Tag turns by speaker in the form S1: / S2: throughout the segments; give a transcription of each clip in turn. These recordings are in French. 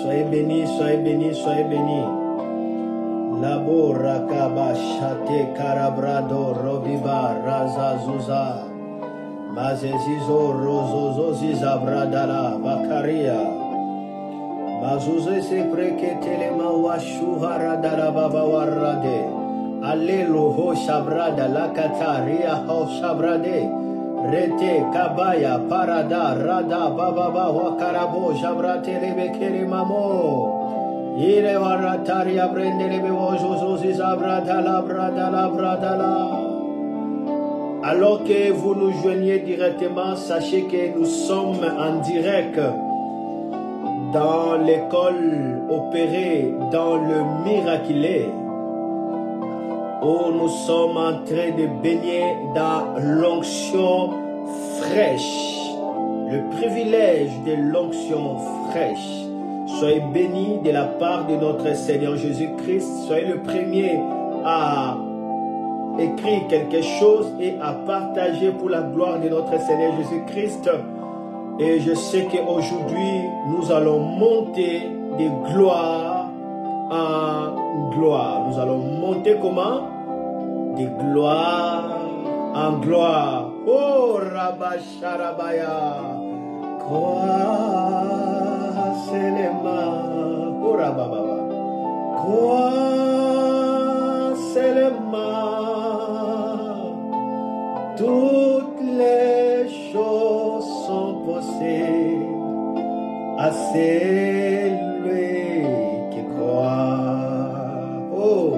S1: Soyez bénis, soyez bénis, soyez bénis. Labo rakaba shate karabrado robiba raza zuza. Mazezizo rozozo zizabradala bakaria. Mazuze se preke telema washuhara dala baba warade. Alelo ho shabrada la kataria ho shabrade. Rete kabaya parada rada bababa wakarabo jabrate lebekere mamo. Ire warataria brendele bewozo zizabradala bradala bradala. Alors que vous nous joignez directement, sachez que nous sommes en direct dans l'école opérée dans le miraculé, où nous sommes en train de baigner dans l'onction fraîche, le privilège de l'onction fraîche. Soyez bénis de la part de notre Seigneur Jésus-Christ. Soyez le premier à écrire quelque chose et à partager pour la gloire de notre Seigneur Jésus-Christ. Et je sais qu'aujourd'hui, nous allons monter de gloire en gloire. Nous allons monter comment? De gloire en gloire. Oh, Rabasharabaya. Quoi, c'est les mains. Oh, Rabababa. Quoi, c'est les mains. Toutes les choses sont possibles à celui qui croit. Oh,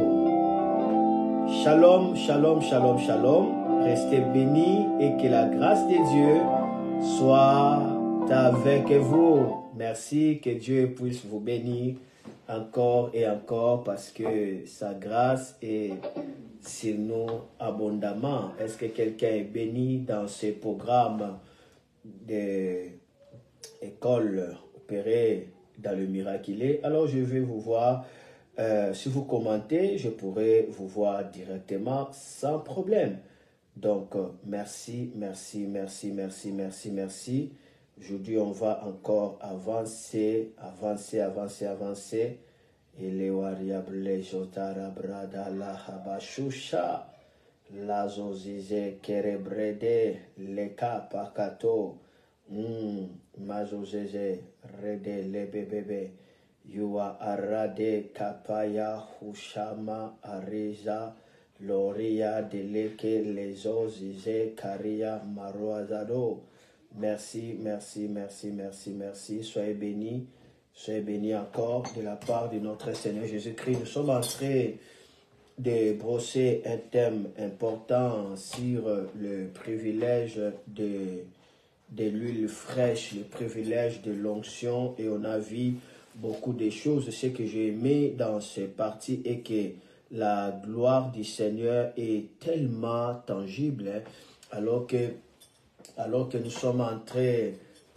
S1: shalom, shalom, shalom, shalom. Restez bénis et que la grâce de Dieu soit avec vous. Merci, que Dieu puisse vous bénir encore et encore parce que sa grâce est sur nous abondamment. Est-ce que quelqu'un est béni dans ce programme d'école opérée dans le miraculé? Alors je vais vous voir. Si vous commentez, je pourrai vous voir directement sans problème. Donc, merci, merci, merci, merci, merci, merci. Aujourd'hui, on va encore avancer, avancer, avancer, avancer. Et les variables jotara brada la habashusha la zozize kerebrede le kapakato mazozeze rede le bebebe yua arade kapaya hushama ariza loria deleke les ozize karia maroazado. Merci, merci, merci, merci, merci. Soyez bénis. Soyez bénis encore de la part de notre Seigneur Jésus-Christ. Nous sommes en train de brosser un thème important sur le privilège de l'huile fraîche, le privilège de l'onction. Et on a vu beaucoup de choses. Ce que j'ai aimé dans cette partie est que la gloire du Seigneur est tellement tangible, hein, alors que nous sommes en train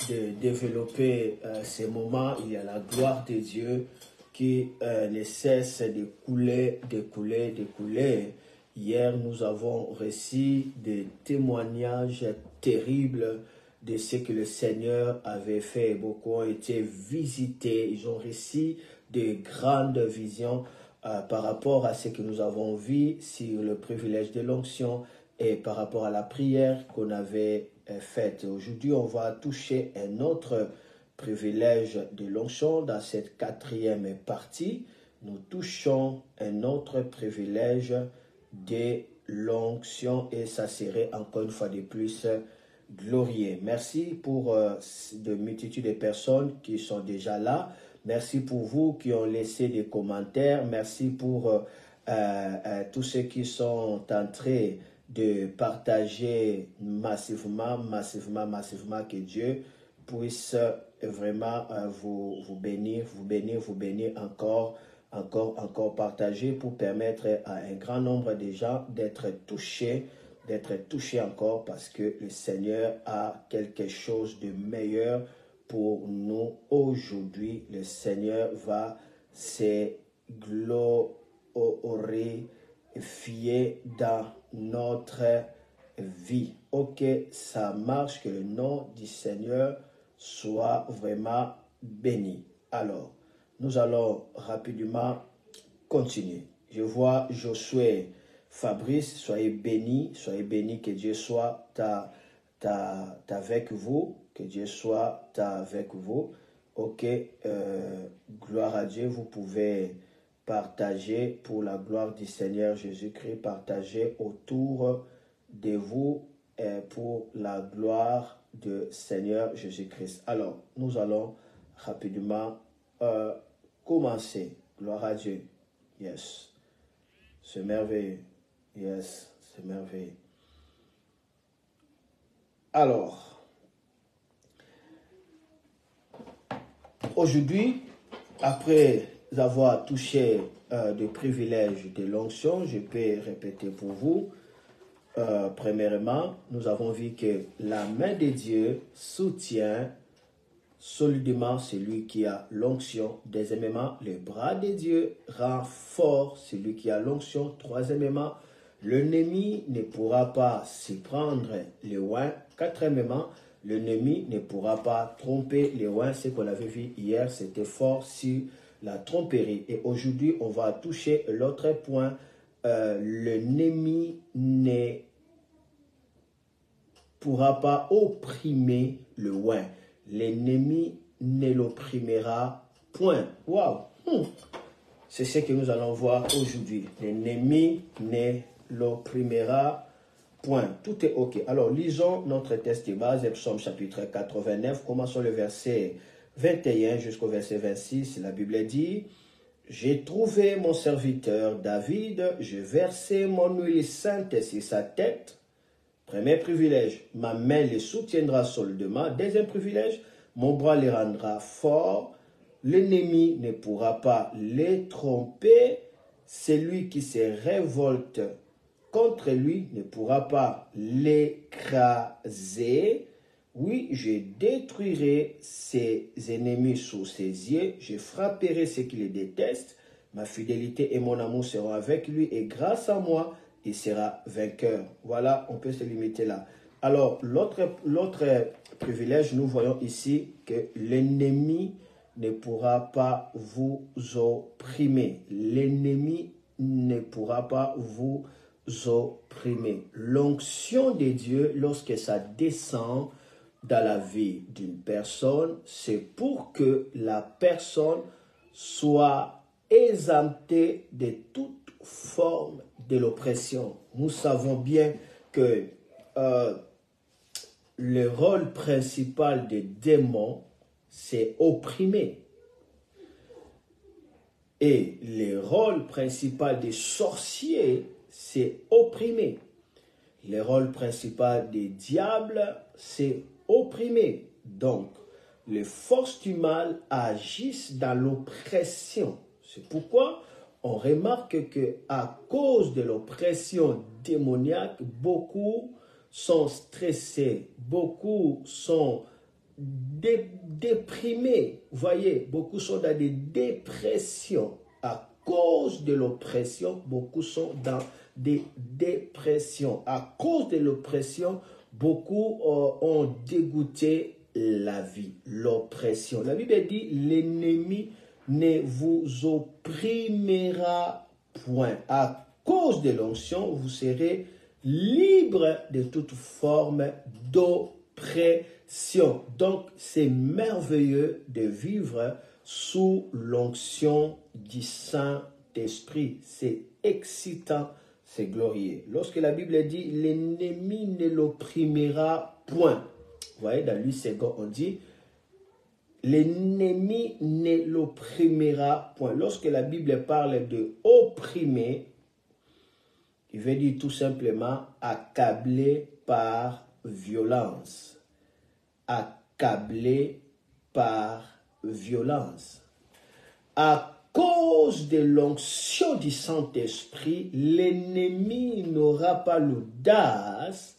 S1: de développer ces moments, il y a la gloire de Dieu qui ne cesse de couler, de couler, de couler. Hier, nous avons reçu des témoignages terribles de ce que le Seigneur avait fait. Beaucoup ont été visités, ils ont reçu de grandes visions par rapport à ce que nous avons vu sur le privilège de l'onction et par rapport à la prière qu'on avait faite. Aujourd'hui, on va toucher un autre privilège de l'onction. Dans cette quatrième partie, nous touchons un autre privilège de l'onction et ça serait encore une fois de plus glorieux. Merci pour de multitudes de personnes qui sont déjà là. Merci pour vous qui ont laissé des commentaires. Merci pour tous ceux qui sont entrés de partager massivement, massivement, massivement, que Dieu puisse vraiment vous bénir, vous bénir, vous bénir encore, encore partager pour permettre à un grand nombre de gens d'être touchés encore parce que le Seigneur a quelque chose de meilleur pour nous aujourd'hui. Le Seigneur va se glorifier dans notre vie. Ok, ça marche, que le nom du Seigneur soit vraiment béni. Alors, nous allons rapidement continuer. Je vois Josué, Fabrice, soyez bénis, que Dieu soit avec vous, que Dieu soit avec vous. Ok, gloire à Dieu, vous pouvez partager pour la gloire du Seigneur Jésus-Christ, partager autour de vous pour la gloire du Seigneur Jésus-Christ. Alors, nous allons rapidement commencer. Gloire à Dieu. Yes. C'est merveilleux. Yes, c'est merveilleux. Alors, aujourd'hui, après avoir touché des privilèges de l'onction, je peux répéter pour vous. Premièrement, nous avons vu que la main de Dieu soutient solidement celui qui a l'onction. Deuxièmement, le bras de Dieu rend fort celui qui a l'onction. Troisièmement, l'ennemi ne pourra pas s'y prendre les oins. Quatrièmement, l'ennemi ne pourra pas tromper les oins. Ce qu'on avait vu hier, c'était fort sur la tromperie. Et aujourd'hui, on va toucher l'autre point. L'ennemi ne pourra pas opprimer le oint. L'ennemi ne l'opprimera point. Waouh! C'est ce que nous allons voir aujourd'hui. L'ennemi ne l'opprimera point. Tout est OK. Alors, lisons notre texte de base, Psaume chapitre 89. Commençons le verset 21 jusqu'au verset 26. La Bible dit: j'ai trouvé mon serviteur David, je versai mon huile sainte sur sa tête. Premier privilège, ma main les soutiendra solidement. Deuxième privilège, mon bras les rendra forts. L'ennemi ne pourra pas les tromper. Celui qui se révolte contre lui ne pourra pas l'écraser. Oui, je détruirai ses ennemis sous ses yeux. Je frapperai ceux qui les détestent. Ma fidélité et mon amour seront avec lui. Et grâce à moi, il sera vainqueur. Voilà, on peut se limiter là. Alors, l'autre privilège, nous voyons ici que l'ennemi ne pourra pas vous opprimer. L'ennemi ne pourra pas vous opprimer. L'onction de Dieu, lorsque ça descend dans la vie d'une personne, c'est pour que la personne soit exemptée de toute forme de l'oppression. Nous savons bien que le rôle principal des démons, c'est opprimer. Et le rôle principal des sorciers, c'est opprimer. Le rôle principal des diables, c'est opprimer. Donc, les forces du mal agissent dans l'oppression. C'est pourquoi on remarque qu'à cause de l'oppression démoniaque, beaucoup sont stressés, beaucoup sont déprimés. Vous voyez, beaucoup sont dans des dépressions. À cause de l'oppression, beaucoup sont dans des dépressions. À cause de l'oppression, beaucoup ont dégoûté la vie, l'oppression. La Bible dit, l'ennemi ne vous opprimera point. À cause de l'onction, vous serez libre de toute forme d'oppression. Donc, c'est merveilleux de vivre sous l'onction du Saint-Esprit. C'est excitant, c'est glorieux. Lorsque la Bible dit, l'ennemi ne l'opprimera point. Vous voyez, dans Louis II, on dit, l'ennemi ne l'opprimera point. Lorsque la Bible parle de opprimer, il veut dire tout simplement accabler par violence. Accabler par violence. À cause de l'onction du Saint-Esprit, l'ennemi n'aura pas l'audace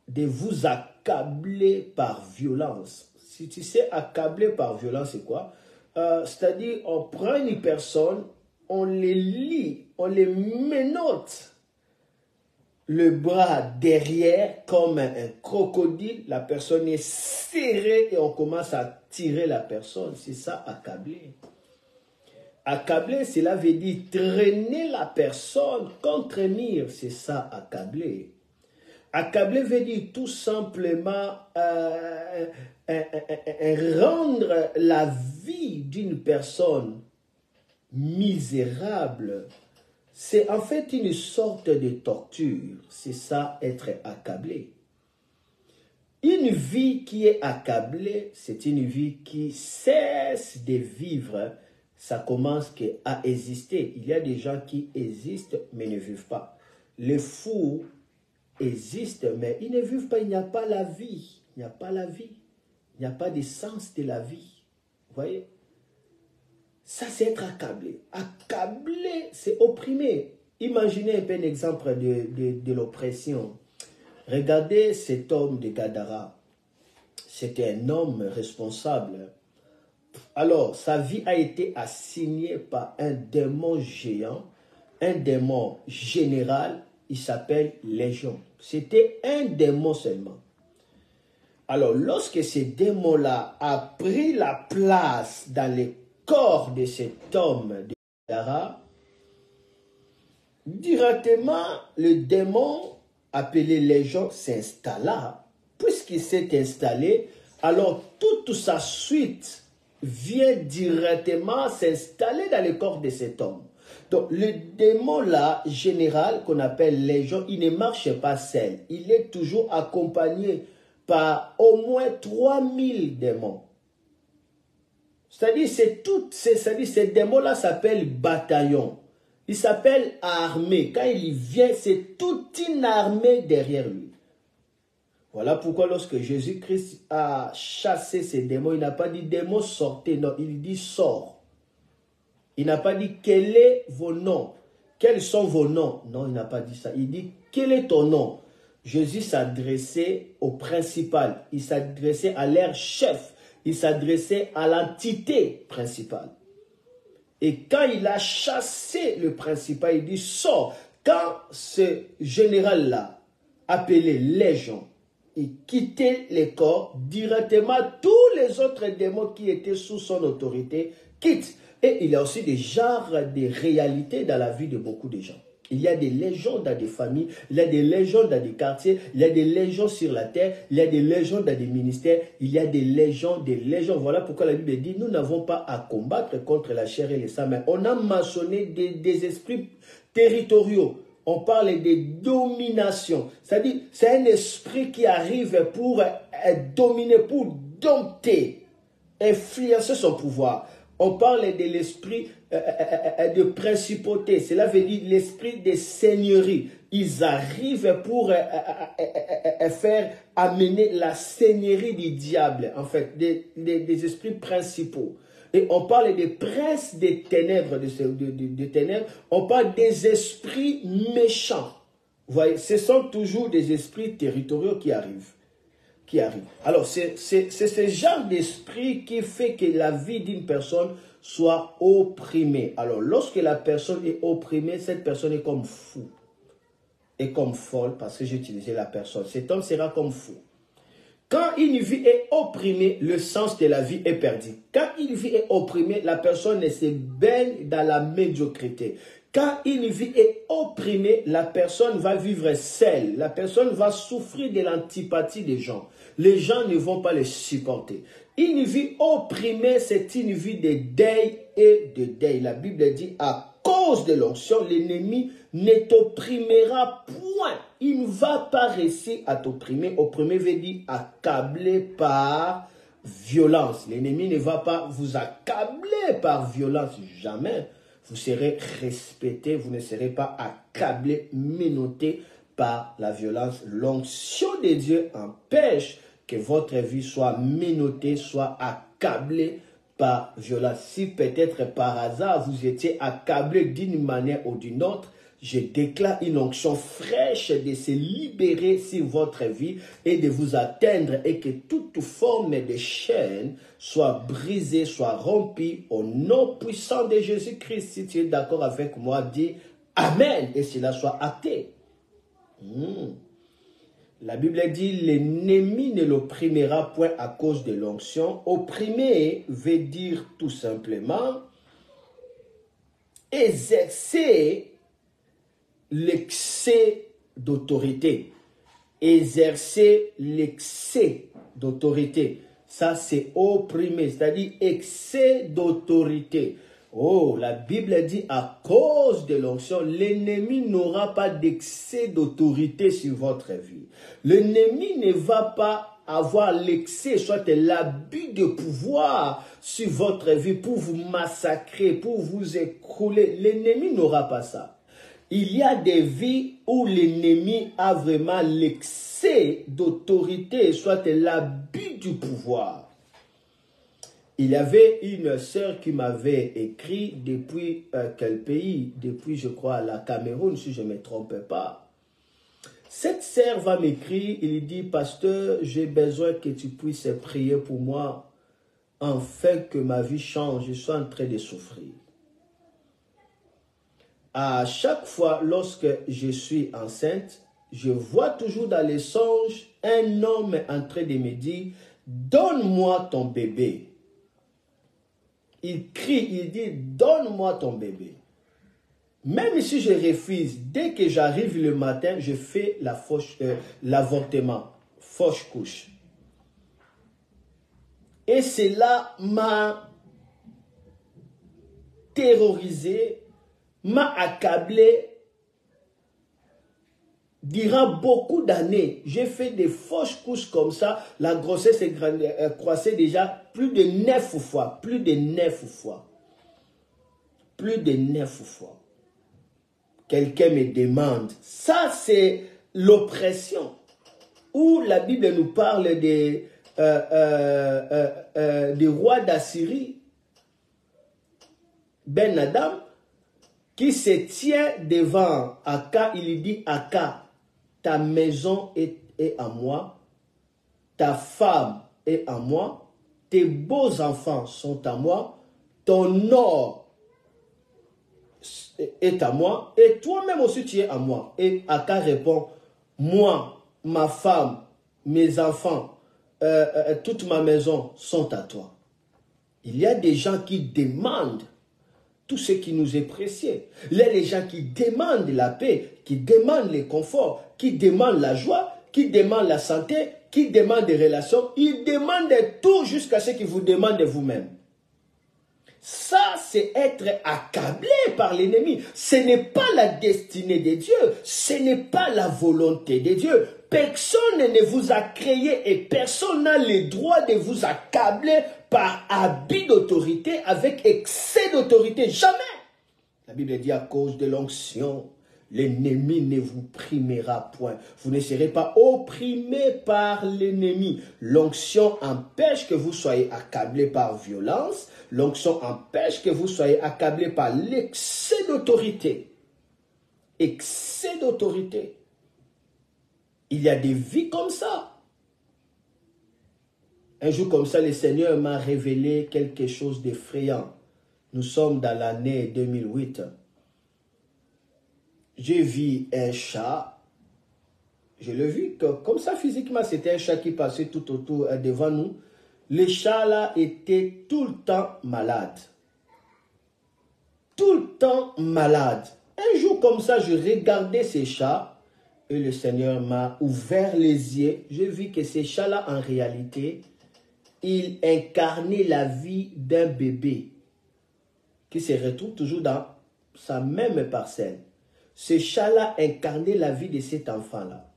S1: de vous accabler par violence. Si tu sais, accabler par violence, c'est quoi? C'est-à-dire, on prend une personne, on les lie, on les menotte le bras derrière comme un crocodile, la personne est serrée et on commence à tirer la personne. C'est ça, accabler. Accabler, cela veut dire traîner la personne, contraindre, c'est ça, accabler. Accabler veut dire tout simplement rendre la vie d'une personne misérable. C'est en fait une sorte de torture. C'est ça, être accablé. Une vie qui est accablée, c'est une vie qui cesse de vivre. Ça commence à exister. Il y a des gens qui existent mais ne vivent pas. Les fous existent mais ils ne vivent pas. Il n'y a pas la vie. Il n'y a pas la vie. Il n'y a pas de sens de la vie. Vous voyez? Ça, c'est être accablé. Accablé, c'est opprimer. Imaginez un peu un exemple de l'oppression. Regardez cet homme de Gadara. C'était un homme responsable. Alors, sa vie a été assignée par un démon géant, un démon général, il s'appelle Légion. C'était un démon seulement. Alors, lorsque ce démon-là a pris la place dans le corps de cet homme de Gadara, directement, le démon appelé Légion s'installa. Puisqu'il s'est installé, alors toute sa suite vient directement s'installer dans le corps de cet homme. Donc le démon là, général, qu'on appelle Légion, il ne marche pas seul. Il est toujours accompagné par au moins 3000 démons. C'est-à-dire, ce démon-là s'appelle bataillon. Il s'appelle armée. Quand il vient, c'est toute une armée derrière lui. Voilà pourquoi lorsque Jésus-Christ a chassé ces démons, il n'a pas dit démons sortez, non, il dit sort. Il n'a pas dit quel est vos noms, quels sont vos noms. Non, il n'a pas dit ça. Il dit quel est ton nom. Jésus s'adressait au principal, il s'adressait à leur chef, il s'adressait à l'entité principale. Et quand il a chassé le principal, il dit sort. Quand ce général-là, appelé Légion, il quittait les corps, directement tous les autres démons qui étaient sous son autorité quittent. Et il y a aussi des genres de réalités dans la vie de beaucoup de gens. Il y a des légions dans des familles, il y a des légions dans des quartiers, il y a des légions sur la terre, il y a des légions dans des ministères, il y a des légions, des légions. Voilà pourquoi la Bible dit, nous n'avons pas à combattre contre la chair et le sang, mais on a mentionné des esprits territoriaux. On parle de domination. C'est-à-dire, c'est un esprit qui arrive pour dominer, pour dompter, influencer son pouvoir. On parle de l'esprit de principauté. Cela veut dire l'esprit de seigneurie. Ils arrivent pour faire amener la seigneurie du diable, en fait, des esprits principaux. Et on parle des princes des ténèbres, des ténèbres. On parle des esprits méchants. Vous voyez, ce sont toujours des esprits territoriaux qui arrivent. Alors, c'est ce genre d'esprit qui fait que la vie d'une personne soit opprimée. Alors, lorsque la personne est opprimée, cette personne est comme fou. Et comme folle, parce que j'ai utilisé la personne. Cet homme sera comme fou. Quand une vie est opprimée, le sens de la vie est perdu. Quand une vie est opprimée, la personne se baigne dans la médiocrité. Quand une vie est opprimée, la personne va vivre seule. La personne va souffrir de l'antipathie des gens. Les gens ne vont pas les supporter. Une vie opprimée, c'est une vie de deuil et de deuil. La Bible dit, à cause de l'onction, l'ennemi ne t'opprimera point. Il ne va pas réussir à t'opprimer. Opprimer veut dire accabler par violence. L'ennemi ne va pas vous accabler par violence. Jamais. Vous serez respecté, vous ne serez pas accablé, menotté par la violence. L'onction de Dieu empêche que votre vie soit menottée, soit accablée par violence. Si peut-être par hasard vous étiez accablé d'une manière ou d'une autre, je déclare une onction fraîche de se libérer sur votre vie et de vous atteindre et que toute forme de chaîne soit brisée, soit rompue au nom puissant de Jésus-Christ. Si tu es d'accord avec moi, dis Amen et cela soit acté. La Bible dit l'ennemi ne l'opprimera point à cause de l'onction. Opprimer veut dire tout simplement exercer l'excès d'autorité. Exercer l'excès d'autorité. Ça, c'est opprimer, c'est-à-dire excès d'autorité. Oh, la Bible dit à cause de l'onction, l'ennemi n'aura pas d'excès d'autorité sur votre vie. L'ennemi ne va pas avoir l'excès, soit l'abus de pouvoir sur votre vie pour vous massacrer, pour vous écrouler. L'ennemi n'aura pas ça. Il y a des vies où l'ennemi a vraiment l'excès d'autorité, soit l'abus du pouvoir. Il y avait une sœur qui m'avait écrit depuis quel pays? Depuis, je crois, la Cameroun, si je ne me trompe pas. Cette sœur va m'écrire, il dit, pasteur, j'ai besoin que tu puisses prier pour moi, afin que ma vie change, je suis en train de souffrir. À chaque fois, lorsque je suis enceinte, je vois toujours dans les songes un homme en train de me dire, donne-moi ton bébé. Il crie, il dit, donne-moi ton bébé. Même si je refuse, dès que j'arrive le matin, je fais l'avortement, fausse couche. Et cela m'a terrorisé, m'a accablé durant beaucoup d'années. J'ai fait des fausses couches comme ça. La grossesse croissait déjà plus de 9 fois. Plus de 9 fois. Plus de 9 fois. Quelqu'un me demande. Ça, c'est l'oppression. Où la Bible nous parle des rois d'Assyrie. Ben Adam, qui se tient devant Aka, il dit, Aka, ta maison est à moi, ta femme est à moi, tes beaux enfants sont à moi, ton or est à moi, et toi-même aussi tu es à moi. Et Aka répond, moi, ma femme, mes enfants, toute ma maison sont à toi. Il y a des gens qui demandent tout ce qui nous est précieux. Il y a les gens qui demandent la paix, qui demandent le confort, qui demandent la joie, qui demandent la santé, qui demandent des relations. Ils demandent tout jusqu'à ce qu'ils vous demandent vous-même. Ça, c'est être accablé par l'ennemi. Ce n'est pas la destinée de Dieu. Ce n'est pas la volonté de Dieu. Personne ne vous a créé et personne n'a le droit de vous accabler par abus d'autorité avec excès d'autorité. Jamais. La Bible dit à cause de l'onction, l'ennemi ne vous primera point. Vous ne serez pas opprimé par l'ennemi. L'onction empêche que vous soyez accablé par violence. L'onction empêche que vous soyez accablé par l'excès d'autorité. Excès d'autorité. Il y a des vies comme ça. Un jour comme ça, le Seigneur m'a révélé quelque chose d'effrayant. Nous sommes dans l'année 2008. J'ai vu un chat. Je l'ai vu comme ça physiquement, c'était un chat qui passait tout autour devant nous. Le chat là était tout le temps malade. Tout le temps malade. Un jour comme ça, je regardais ces chats. Et le Seigneur m'a ouvert les yeux. J'ai vu que ces chats-là, en réalité, ils incarnaient la vie d'un bébé qui se retrouve toujours dans sa même parcelle. Ces chats-là incarnaient la vie de cet enfant-là.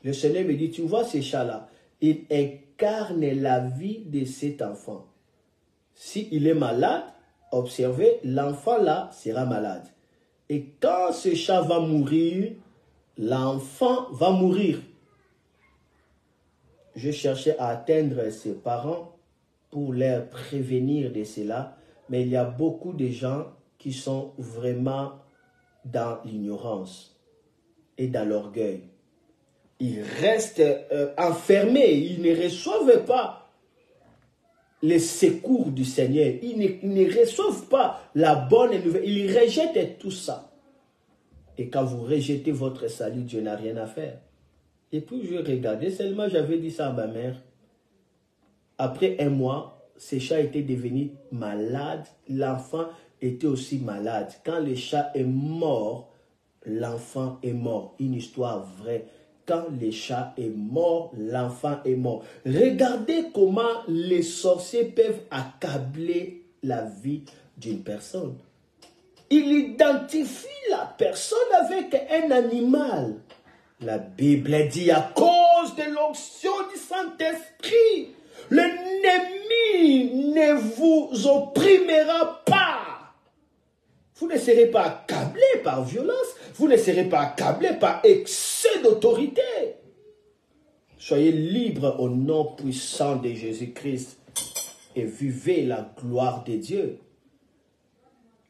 S1: Le Seigneur me dit, tu vois ces chats-là, ils incarnent la vie de cet enfant. S'il est malade, observez, l'enfant-là sera malade. Et quand ce chat va mourir, l'enfant va mourir. Je cherchais à atteindre ses parents pour leur prévenir de cela, mais il y a beaucoup de gens qui sont vraiment dans l'ignorance et dans l'orgueil. Ils restent enfermés, ils ne reçoivent pas les secours du Seigneur, ils ne reçoivent pas la bonne nouvelle, ils rejettent tout ça. Et quand vous rejetez votre salut, Dieu n'a rien à faire. Et puis je regardais, seulement j'avais dit ça à ma mère. Après un mois, ce chat était devenu malade. L'enfant, était aussi malade. Quand le chat est mort, l'enfant est mort. Une histoire vraie. Quand le chat est mort, l'enfant est mort. Regardez comment les sorciers peuvent accabler la vie d'une personne. Il identifie la personne avec un animal. La Bible dit à cause de l'onction du Saint-Esprit, l'ennemi ne vous opprimera pas. Vous ne serez pas accablé par violence, vous ne serez pas accablé par excès d'autorité. Soyez libres au nom puissant de Jésus-Christ et vivez la gloire de Dieu.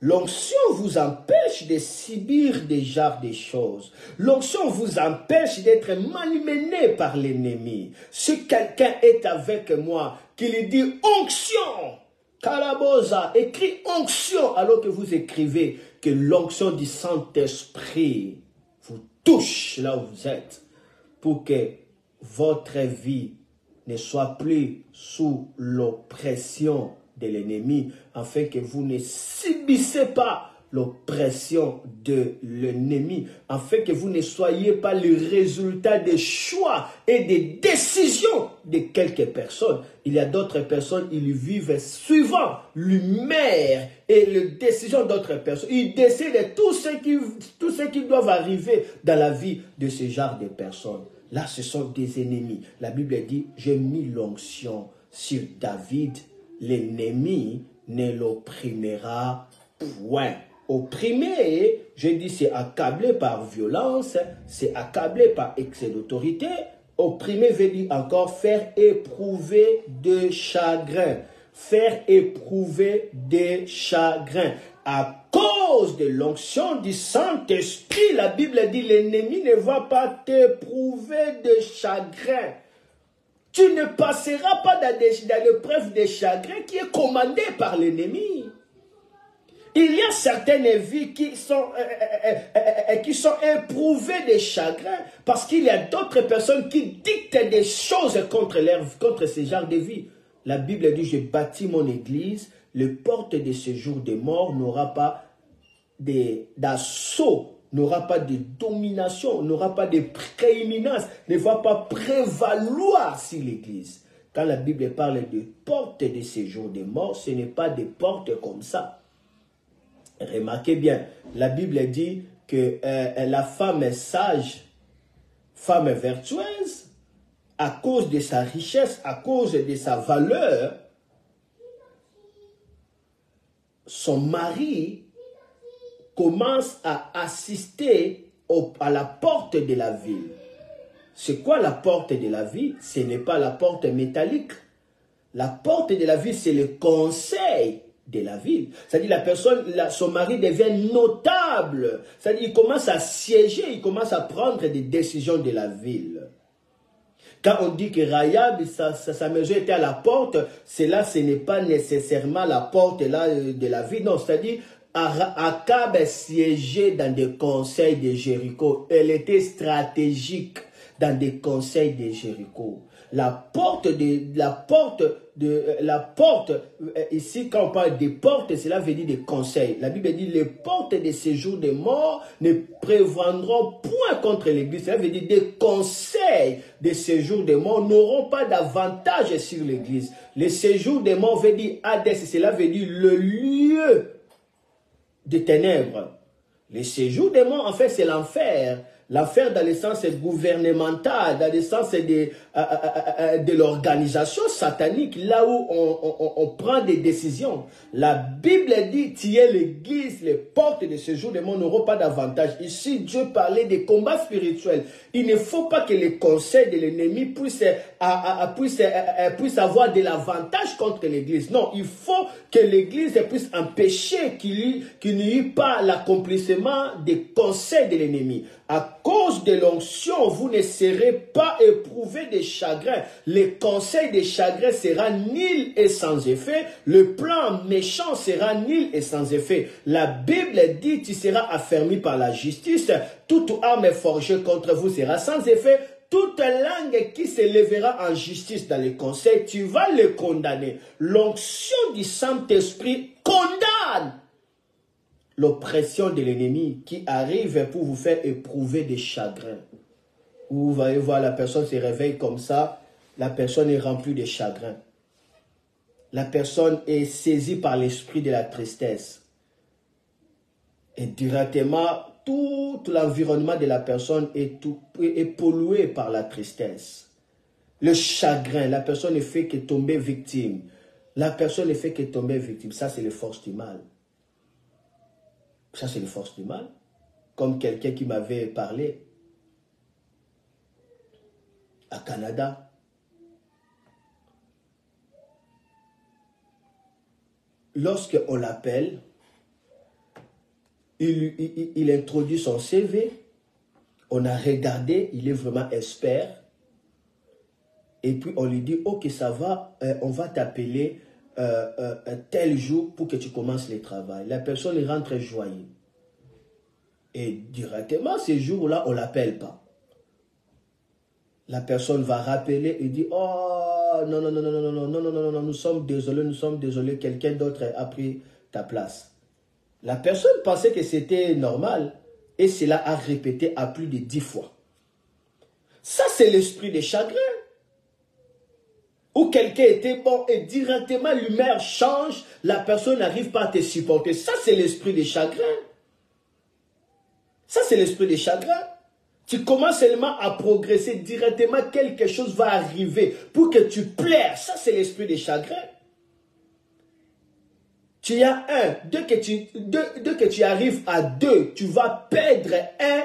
S1: L'onction vous empêche de subir déjà des choses. L'onction vous empêche d'être malmené par l'ennemi. Si quelqu'un est avec moi, qui lui dit onction, Kalabosa, écrit onction, alors que vous écrivez que l'onction du Saint-Esprit vous touche là où vous êtes, pour que votre vie ne soit plus sous l'oppression de l'ennemi, afin que vous ne subissez pas l'oppression de l'ennemi, afin que vous ne soyez pas le résultat des choix et des décisions de quelques personnes. Il y a d'autres personnes, ils vivent suivant l'humeur et les décisions d'autres personnes. Ils décident de tout ce qui doivent arriver dans la vie de ce genre de personnes. Là, ce sont des ennemis. La Bible dit, j'ai mis l'onction sur David. L'ennemi ne l'opprimera point. Opprimer, je dis, c'est accablé par violence, c'est accablé par excès d'autorité. Opprimer veut dire encore faire éprouver de chagrin. Faire éprouver des chagrins. À cause de l'onction du Saint-Esprit, la Bible dit, l'ennemi ne va pas t'éprouver de chagrin. Tu ne passeras pas dans l'épreuve de chagrin qui est commandée par l'ennemi. Il y a certaines vies qui sont éprouvées de chagrin parce qu'il y a d'autres personnes qui dictent des choses contre ce genre de vie. La Bible dit, je bâtis mon église, les portes de ce jour de mort n'aura pas d'assaut, n'aura pas de domination, n'aura pas de prééminence, ne va pas prévaloir sur l'église. Quand la Bible parle de portes de séjour des morts, ce n'est pas des portes comme ça. Remarquez bien, la Bible dit que la femme est sage, femme vertueuse, à cause de sa richesse, à cause de sa valeur, son mari commence à assister à la porte de la ville. C'est quoi la porte de la ville? Ce n'est pas la porte métallique. La porte de la ville, c'est le conseil de la ville. C'est-à-dire la personne, son mari devient notable. C'est-à-dire il commence à siéger, il commence à prendre des décisions de la ville. Quand on dit que Rahab, sa maison était à la porte, cela, ce n'est pas nécessairement la porte là, de la ville. Non, c'est-à-dire Akab siégeait dans des conseils de Jéricho. Elle était stratégique dans des conseils de Jéricho. La porte, ici quand on parle des portes, cela veut dire des conseils. La Bible dit les portes de séjour des morts ne prévendront point contre l'église. Cela veut dire des conseils de séjour des morts n'auront pas d'avantage sur l'église. Le séjour des morts veut dire Hadès, cela veut dire le lieu des ténèbres. Le séjour des morts, en fait, c'est l'enfer. L'enfer dans le sens gouvernemental, dans le sens de l'organisation satanique, là où on prend des décisions. La Bible dit, tu es l'église, les portes de ce jour de monde n'auront pas d'avantage. Ici, Dieu parlait des combats spirituels. Il ne faut pas que les conseils de l'ennemi puissent avoir de l'avantage contre l'église. Non, il faut que l'église puisse empêcher qu'il n'y ait pas l'accomplissement des conseils de l'ennemi. À cause de l'onction, vous ne serez pas éprouvé de chagrin. Le conseil de chagrin sera nul et sans effet. Le plan méchant sera nul et sans effet. La Bible dit, tu seras affermi par la justice. Toute arme forgée contre vous sera sans effet. Toute langue qui se lèvera en justice dans le conseil, tu vas le condamner. L'onction du Saint-Esprit condamne. l'oppression de l'ennemi qui arrive pour vous faire éprouver des chagrins. Vous allez voir, la personne se réveille comme ça, la personne est remplie de chagrins. La personne est saisie par l'esprit de la tristesse. Et directement, tout l'environnement de la personne est pollué par la tristesse. Le chagrin, la personne ne fait que tomber victime. La personne ne fait que tomber victime. Ça, c'est les forces du mal. Ça, c'est les forces du mal. Comme quelqu'un qui m'avait parlé à Canada. Lorsqu'on l'appelle, il introduit son CV. On a regardé, il est vraiment expert. Et puis on lui dit, ok, ça va, on va t'appeler tel jour pour que tu commences le travail. La personne rentre joyeuse. Et directement, ces jours-là, on ne l'appelle pas. La personne va rappeler et dit, oh, non, non, non, non, non, non, non, non, non, non, nous sommes désolés, quelqu'un d'autre a pris ta place. La personne pensait que c'était normal et cela a répété à plus de 10 fois. Ça, c'est l'esprit de chagrin. Où quelqu'un était bon et directement l'humeur change, la personne n'arrive pas à te supporter. Ça, c'est l'esprit de chagrin. Ça, c'est l'esprit de chagrin. Tu commences seulement à progresser, directement quelque chose va arriver pour que tu plaies. Ça, c'est l'esprit de chagrin. Tu as un, dès que tu arrives à 2, tu vas perdre 1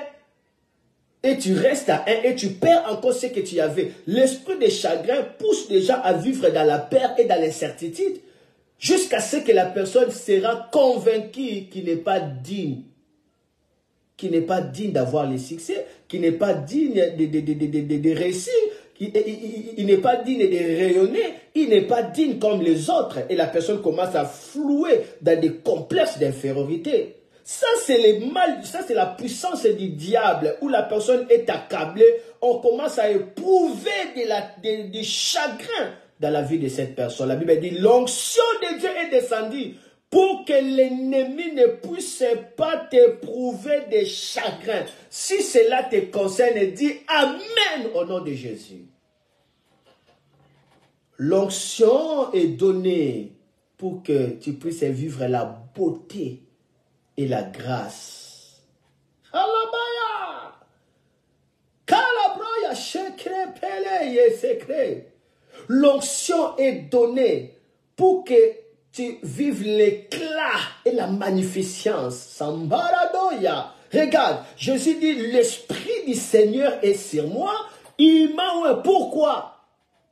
S1: et tu restes à 1 et tu perds encore ce que tu avais. L'esprit de chagrin pousse les gens à vivre dans la peur et dans l'incertitude jusqu'à ce que la personne sera convaincue qu'il n'est pas digne. Qui n'est pas digne d'avoir les succès, qui n'est pas digne de réussir, il n'est pas digne de rayonner, il n'est pas digne comme les autres. Et la personne commence à flouer dans des complexes d'infériorité. Ça, c'est le mal, ça, c'est la puissance du diable, où la personne est accablée, on commence à éprouver du chagrin dans la vie de cette personne. La Bible dit, l'onction de Dieu est descendue pour que l'ennemi ne puisse pas t'éprouver des chagrins. Si cela te concerne, dis Amen au nom de Jésus. L'onction est donnée pour que tu puisses vivre la beauté et la grâce. Alabaya! Kalabroya shekre pele yesekre. L'onction est donnée pour que tu vives l'éclat et la magnificence. Sambaradoya. Regarde, Jésus dit, l'Esprit du Seigneur est sur moi. Il m'a pourquoi?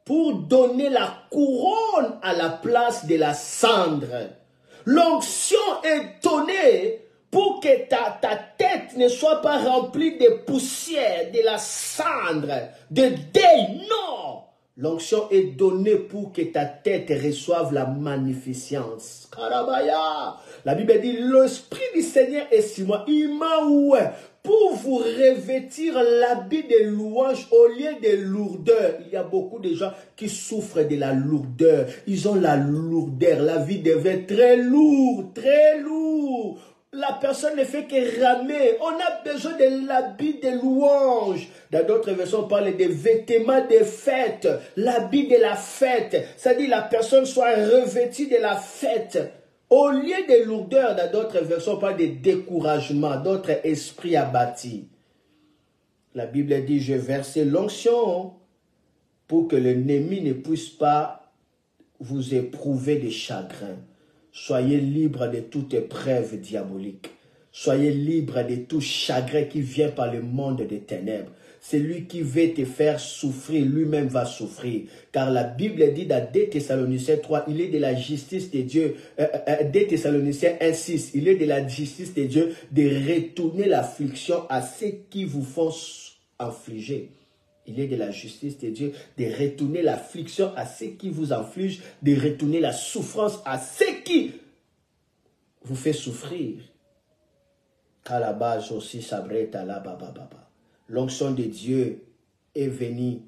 S1: Pour donner la couronne à la place de la cendre. L'onction est donnée pour que ta tête ne soit pas remplie de poussière, de la cendre, de deuil. Non! L'onction est donnée pour que ta tête reçoive la magnificence. Karabaya. La Bible dit, l'Esprit du Seigneur est sur moi. Il m'a oué pour vous revêtir l'habit de louange au lieu de lourdeur. Il y a beaucoup de gens qui souffrent de la lourdeur. Ils ont la lourdeur. La vie devient très lourde, très lourde. La personne ne fait que ramer. On a besoin de l'habit de louange. Dans d'autres versions, on parle des vêtements de fête. L'habit de la fête. C'est-à-dire la personne soit revêtue de la fête. Au lieu de lourdeur, dans d'autres versions, on parle de découragement, d'autres esprits abattus. La Bible dit, je versais l'onction pour que l'ennemi ne puisse pas vous éprouver de chagrin. Soyez libre de toute épreuve diabolique. Soyez libre de tout chagrin qui vient par le monde des ténèbres. Celui qui veut te faire souffrir, lui-même va souffrir. Car la Bible dit dans 2 Thessaloniciens 3, il est de la justice de Dieu. 2 Thessaloniciens 1,6, il est de la justice de Dieu de retourner l'affliction à ceux qui vous font infliger. Il est de la justice de Dieu de retourner l'affliction à ceux qui vous infligent, de retourner la souffrance à ceux qui vous fait souffrir. Kalabaz aussi sabreta la baba baba. L'onction de Dieu est venue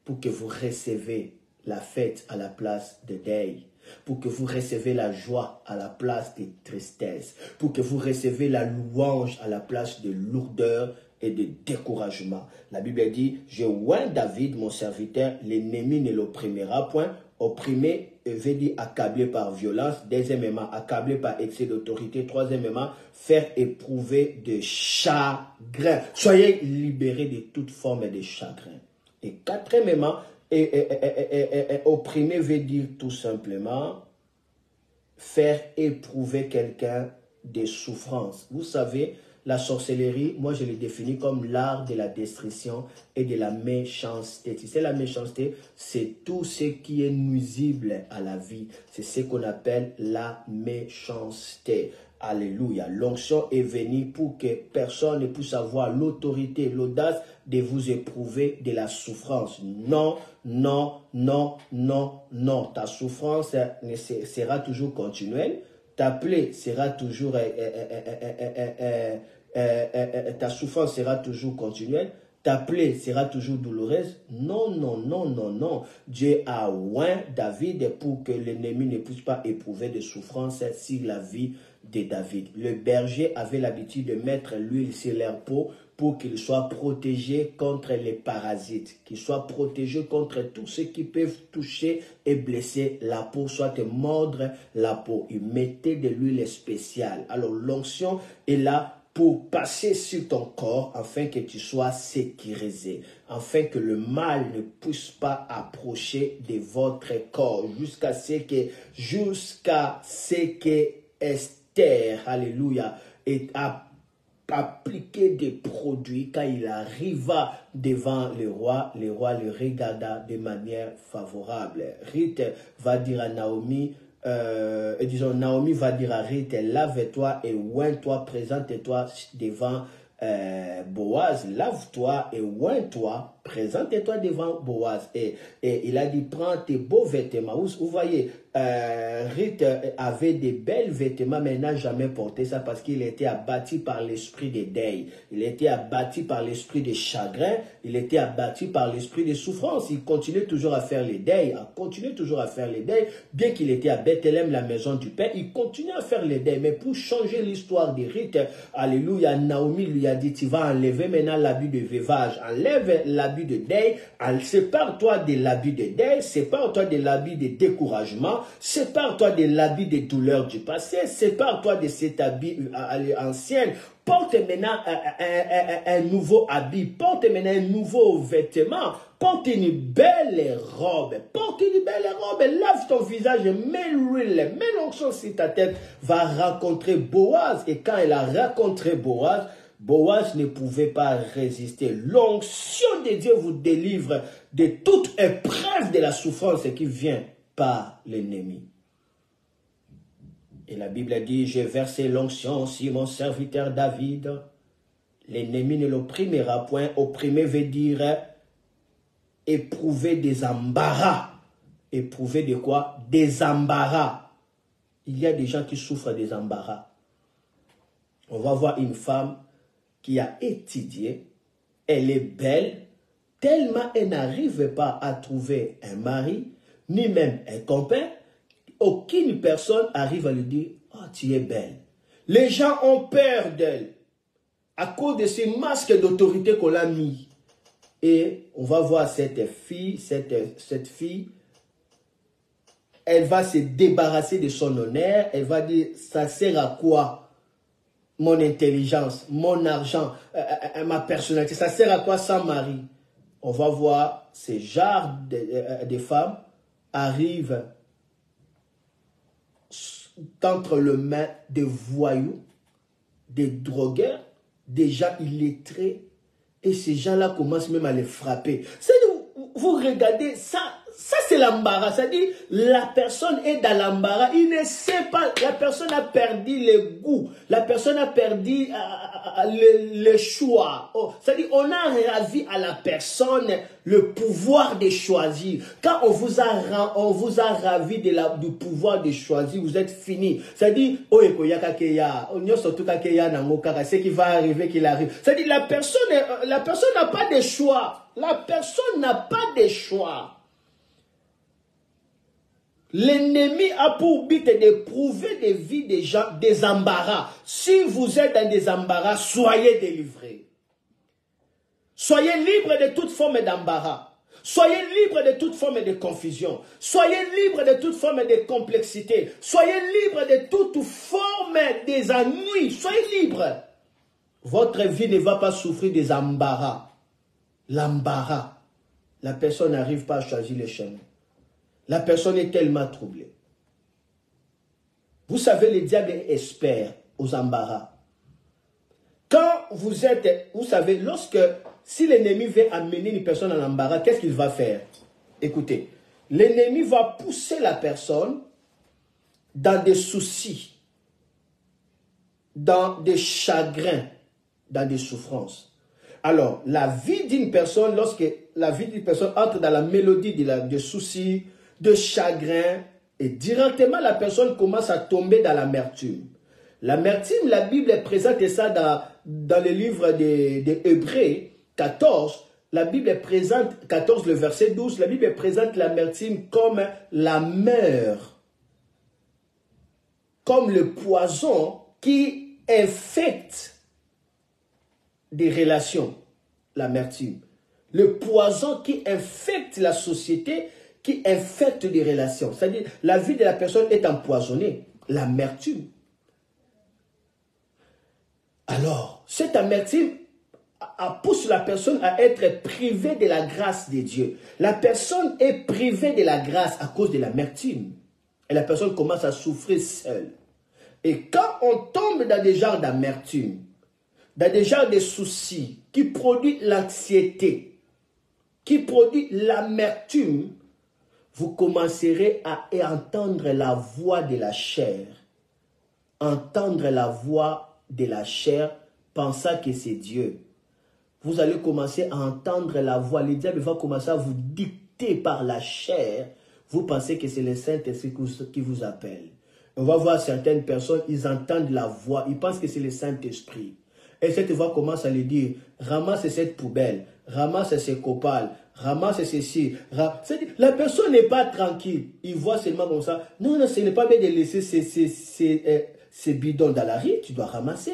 S1: pour que vous recevez la fête à la place de deuil. pour que vous recevez la joie à la place de tristesse, pour que vous recevez la louange à la place de lourdeur et de découragement. La Bible dit, je oins David, mon serviteur, l'ennemi ne l'opprimera point. Opprimé veut dire accablé par violence. Deuxièmement, accablé par excès d'autorité. Troisièmement, faire éprouver de chagrin. Soyez libérés de toute forme de chagrin. Et quatrièmement, opprimer veut dire tout simplement faire éprouver quelqu'un des souffrances. Vous savez, la sorcellerie, moi je le définis comme l'art de la destruction et de la méchanceté. Tu sais, la méchanceté, c'est tout ce qui est nuisible à la vie. C'est ce qu'on appelle la méchanceté. Alléluia. L'onction est venue pour que personne ne puisse avoir l'autorité, l'audace de vous éprouver de la souffrance. Non, non, non, non, non. Ta souffrance sera toujours continuelle. Ta plaie sera toujours, ta souffrance sera toujours continuelle. Ta plaie sera toujours douloureuse. Non, non, non, non, non. Dieu a oint David pour que l'ennemi ne puisse pas éprouver de souffrance sur la vie de David. Le berger avait l'habitude de mettre l'huile sur leur peau pour qu'ils soient protégés contre les parasites, qu'ils soient protégés contre tout ce qui peut toucher et blesser la peau, soit te mordre la peau. Ils mettaient de l'huile spéciale. Alors l'onction est là pour passer sur ton corps afin que tu sois sécurisé, afin que le mal ne puisse pas approcher de votre corps jusqu'à ce que Esther, alléluia, ait appliqué des produits. Quand il arriva devant le roi le regarda de manière favorable. Ruth va dire à Naomi, Naomi va dire à Ruth, lave-toi et oins-toi, présente-toi devant Boaz, lave-toi et oins-toi, présente-toi devant Boaz. Et il a dit, prends tes beaux vêtements. Vous voyez, Ruth avait des belles vêtements, mais n'a jamais porté ça parce qu'il était abattu par l'esprit de deuil. Il était abattu par l'esprit de chagrin. Il était abattu par l'esprit de souffrance. Il continuait toujours à faire les deuils, bien qu'il était à Bethléem, la maison du Père. Il continuait à faire les deuils. Mais pour changer l'histoire de Ruth, alléluia, Naomi lui a dit, tu vas enlever maintenant l'habit de veuvage. Enlève l'habit de deuil. Sépare-toi de l'habit de deuil. Sépare-toi de l'habit de découragement. Sépare-toi de l'habit de douleur du passé. Sépare-toi de cet habit ancien. Porte maintenant un nouveau habit. Porte maintenant un nouveau vêtement. Porte une belle robe. Porte une belle robe. Lave ton visage. Mets l'huile. Mets l'onction sur ta tête. Va rencontrer Boaz. Et quand elle a rencontré Boaz, Boaz ne pouvait pas résister. L'onction de Dieu vous délivre de toute épreuve de la souffrance qui vient par l'ennemi. Et la Bible dit, j'ai versé l'onction sur mon serviteur David. L'ennemi ne l'opprimera point. Opprimer veut dire éprouver des embarras. Éprouver de quoi? Des embarras. Il y a des gens qui souffrent des embarras. On va voir une femme qui a étudié. Elle est belle. Tellement elle n'arrive pas à trouver un mari, ni même un copain. Aucune personne arrive à lui dire, « Oh, tu es belle. » Les gens ont peur d'elle à cause de ces masques d'autorité qu'on a mis. Et on va voir cette fille, elle va se débarrasser de son honneur. Elle va dire, ça sert à quoi mon intelligence, mon argent, ma personnalité, ça sert à quoi sans mari? On va voir ces genres de femmes arrivent entre les mains des voyous, des drogueurs, des gens illettrés, et ces gens-là commencent même à les frapper. Vous regardez ça, c'est l'embarras. C'est-à-dire, la personne est dans l'embarras. Il ne sait pas. La personne a perdu le goût. La personne a perdu le choix. C'est-à-dire, on a ravi à la personne le pouvoir de choisir. Quand on vous a ravi du pouvoir de choisir, vous êtes fini. C'est-à-dire, ce qui va arriver, qu'il arrive. C'est-à-dire, la personne n'a pas de choix. La personne n'a pas de choix. L'ennemi a pour but d'éprouver des vies des gens, des embarras. Si vous êtes dans des embarras, soyez délivrés. Soyez libres de toute forme d'embarras. Soyez libres de toute forme de confusion. Soyez libres de toute forme de complexité. Soyez libres de toute forme des ennuis. Soyez libres. Votre vie ne va pas souffrir des embarras. L'embarras. La personne n'arrive pas à choisir le chemin. La personne est tellement troublée. Vous savez, le diable est expert aux embarras. Quand vous êtes, vous savez, si l'ennemi veut amener une personne en embarras, qu'est-ce qu'il va faire? Écoutez, l'ennemi va pousser la personne dans des soucis, dans des chagrins, dans des souffrances. Alors, la vie d'une personne, lorsque la vie d'une personne entre dans la mélodie de soucis, de chagrin, et directement la personne commence à tomber dans l'amertume. L'amertume, la Bible présente ça dans le livre des Hébreux 14. La Bible présente, 14, le verset 12, la Bible présente l'amertume comme la mer, comme le poison qui infecte des relations, l'amertume. Le poison qui infecte la société, qui infecte des relations. C'est-à-dire, la vie de la personne est empoisonnée. L'amertume. Alors, cette amertume pousse la personne à être privée de la grâce de Dieu. La personne est privée de la grâce à cause de l'amertume. Et la personne commence à souffrir seule. Et quand on tombe dans des genres d'amertume, dans des genres de soucis qui produisent l'anxiété, qui produisent l'amertume, vous commencerez à entendre la voix de la chair. Entendre la voix de la chair, pensant que c'est Dieu. Vous allez commencer à entendre la voix. Le diable va commencer à vous dicter par la chair. Vous pensez que c'est le Saint-Esprit qui vous appelle. On va voir certaines personnes, ils entendent la voix. Ils pensent que c'est le Saint-Esprit. Et cette voix commence à lui dire, ramasse cette poubelle, ramasse ces copales, ramasse ceci. La personne n'est pas tranquille. Il voit seulement comme ça. Non, non, ce n'est pas bien de laisser ces bidons dans la rue. Tu dois ramasser.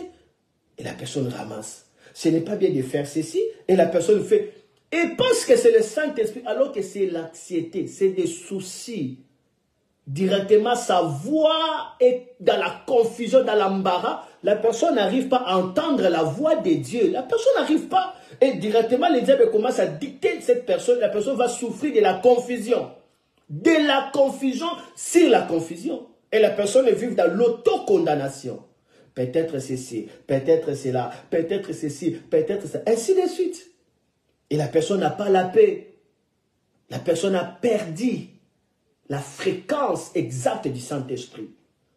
S1: Et la personne ramasse. Ce n'est pas bien de faire ceci. Et la personne fait. Et pense que c'est le Saint-Esprit, alors que c'est l'anxiété, c'est des soucis. Directement, sa voix est dans la confusion, dans l'embarras. La personne n'arrive pas à entendre la voix de Dieu. La personne n'arrive pas. Et directement, le diable commence à dicter cette personne. La personne va souffrir de la confusion. De la confusion sur la confusion. Et la personne vit dans l'autocondamnation. Peut-être ceci, peut-être cela, peut-être ceci, peut-être ça. Ainsi de suite. Et la personne n'a pas la paix. La personne a perdu la fréquence exacte du Saint-Esprit.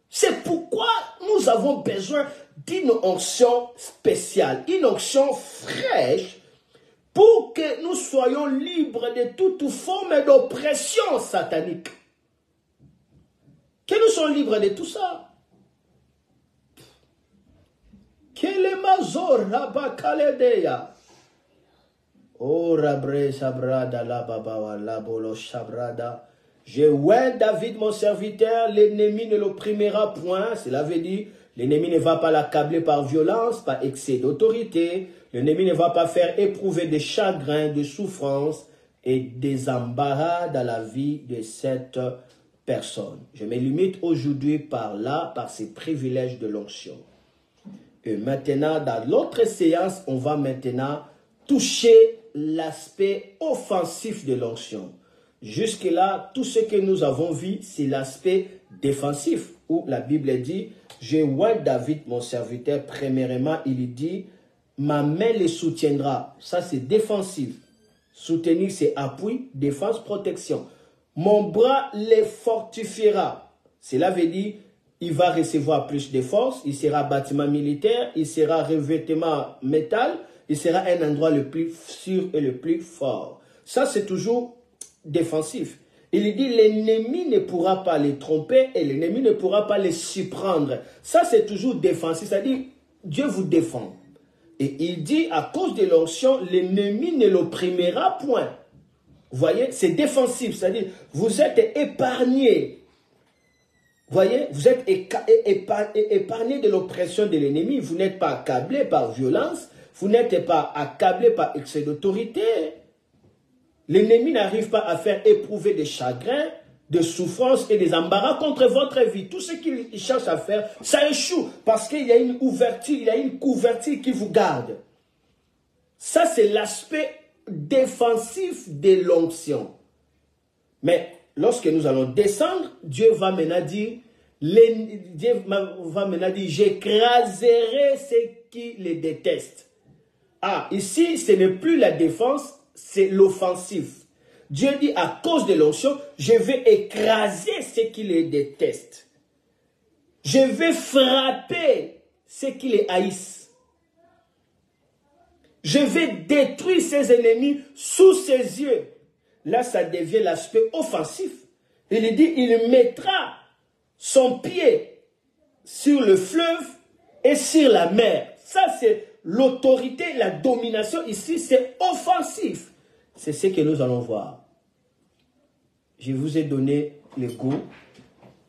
S1: C'est pourquoi nous avons besoin d'une onction spéciale, une onction fraîche, pour que nous soyons libres de toute forme d'oppression satanique. Que nous soyons libres de tout ça. Oh, Rabre Sabrada, la Baba, la Bolo Sabrada. Je oins David, mon serviteur, l'ennemi ne l'opprimera point. Cela veut dire, l'ennemi ne va pas l'accabler par violence, par excès d'autorité. L'ennemi ne va pas faire éprouver des chagrins, de souffrances et des embarras dans la vie de cette personne. Je me limite aujourd'hui par là, par ces privilèges de l'onction. Et maintenant, dans l'autre séance, on va maintenant toucher l'aspect offensif de l'onction. Jusque-là, tout ce que nous avons vu, c'est l'aspect défensif, où la Bible dit, « Je oins David, mon serviteur, premièrement, il dit, ma main les soutiendra. » Ça, c'est défensif. Soutenir, c'est appui, défense, protection. Mon bras les fortifiera. Cela veut dire, il va recevoir plus de force, il sera bâtiment militaire, il sera revêtement métal, il sera un endroit le plus sûr et le plus fort. Ça, c'est toujours défensif. Il dit, l'ennemi ne pourra pas les tromper et l'ennemi ne pourra pas les surprendre. Ça, c'est toujours défensif, c'est-à-dire, Dieu vous défend. Et il dit, à cause de l'onction, l'ennemi ne l'opprimera point. Vous voyez, c'est défensif, c'est-à-dire, vous êtes épargné. Voyez, vous êtes épargné de l'oppression de l'ennemi. Vous n'êtes pas accablé par violence. Vous n'êtes pas accablé par excès d'autorité. L'ennemi n'arrive pas à faire éprouver des chagrins, de souffrances et des embarras contre votre vie. Tout ce qu'il cherche à faire, ça échoue. Parce qu'il y a une ouverture, il y a une couverture qui vous garde. Ça, c'est l'aspect défensif de l'onction. Mais lorsque nous allons descendre, Dieu va maintenant dire, j'écraserai ceux qui les détestent. Ah, ici, ce n'est plus la défense, c'est l'offensif. Dieu dit, à cause de l'onction, je vais écraser ceux qui les détestent. Je vais frapper ceux qui les haïssent. Je vais détruire ses ennemis sous ses yeux. Là, ça devient l'aspect offensif. Il dit, il mettra son pied sur le fleuve et sur la mer. Ça, c'est l'autorité, la domination ici, c'est offensif. C'est ce que nous allons voir. Je vous ai donné le goût.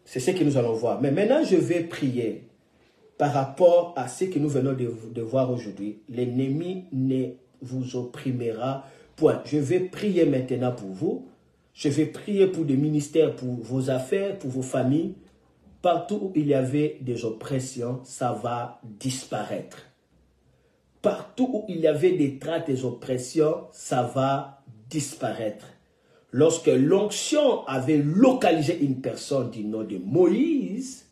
S1: C'est ce que nous allons voir. Mais maintenant, je vais prier par rapport à ce que nous venons de voir aujourd'hui. L'ennemi ne vous opprimera point. Je vais prier maintenant pour vous. Je vais prier pour des ministères, pour vos affaires, pour vos familles. Partout où il y avait des oppressions, ça va disparaître. Partout où il y avait des traces, des oppressions, ça va disparaître. Lorsque l'onction avait localisé une personne du nom de Moïse,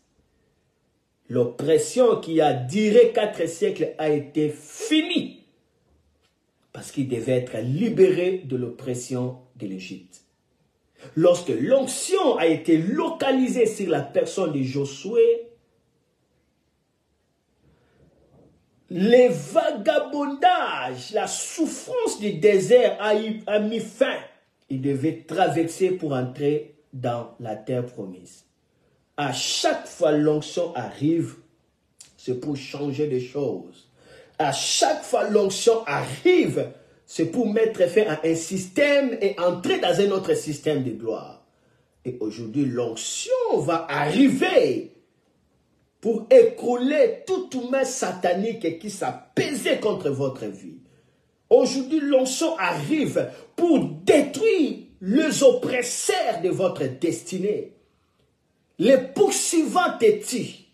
S1: l'oppression qui a duré 4 siècles a été finie. Parce qu'il devait être libéré de l'oppression de l'Égypte. Lorsque l'onction a été localisée sur la personne de Josué, les vagabondages, la souffrance du désert a mis fin. Il devait traverser pour entrer dans la terre promise. À chaque fois l'onction arrive, c'est pour changer les choses. À chaque fois l'onction arrive, c'est pour mettre fin à un système et entrer dans un autre système de gloire. Et aujourd'hui, l'onction va arriver pour écrouler toute main satanique qui s'apaisait contre votre vie. Aujourd'hui, l'onction arrive pour détruire les oppresseurs de votre destinée, les poursuivants têtus,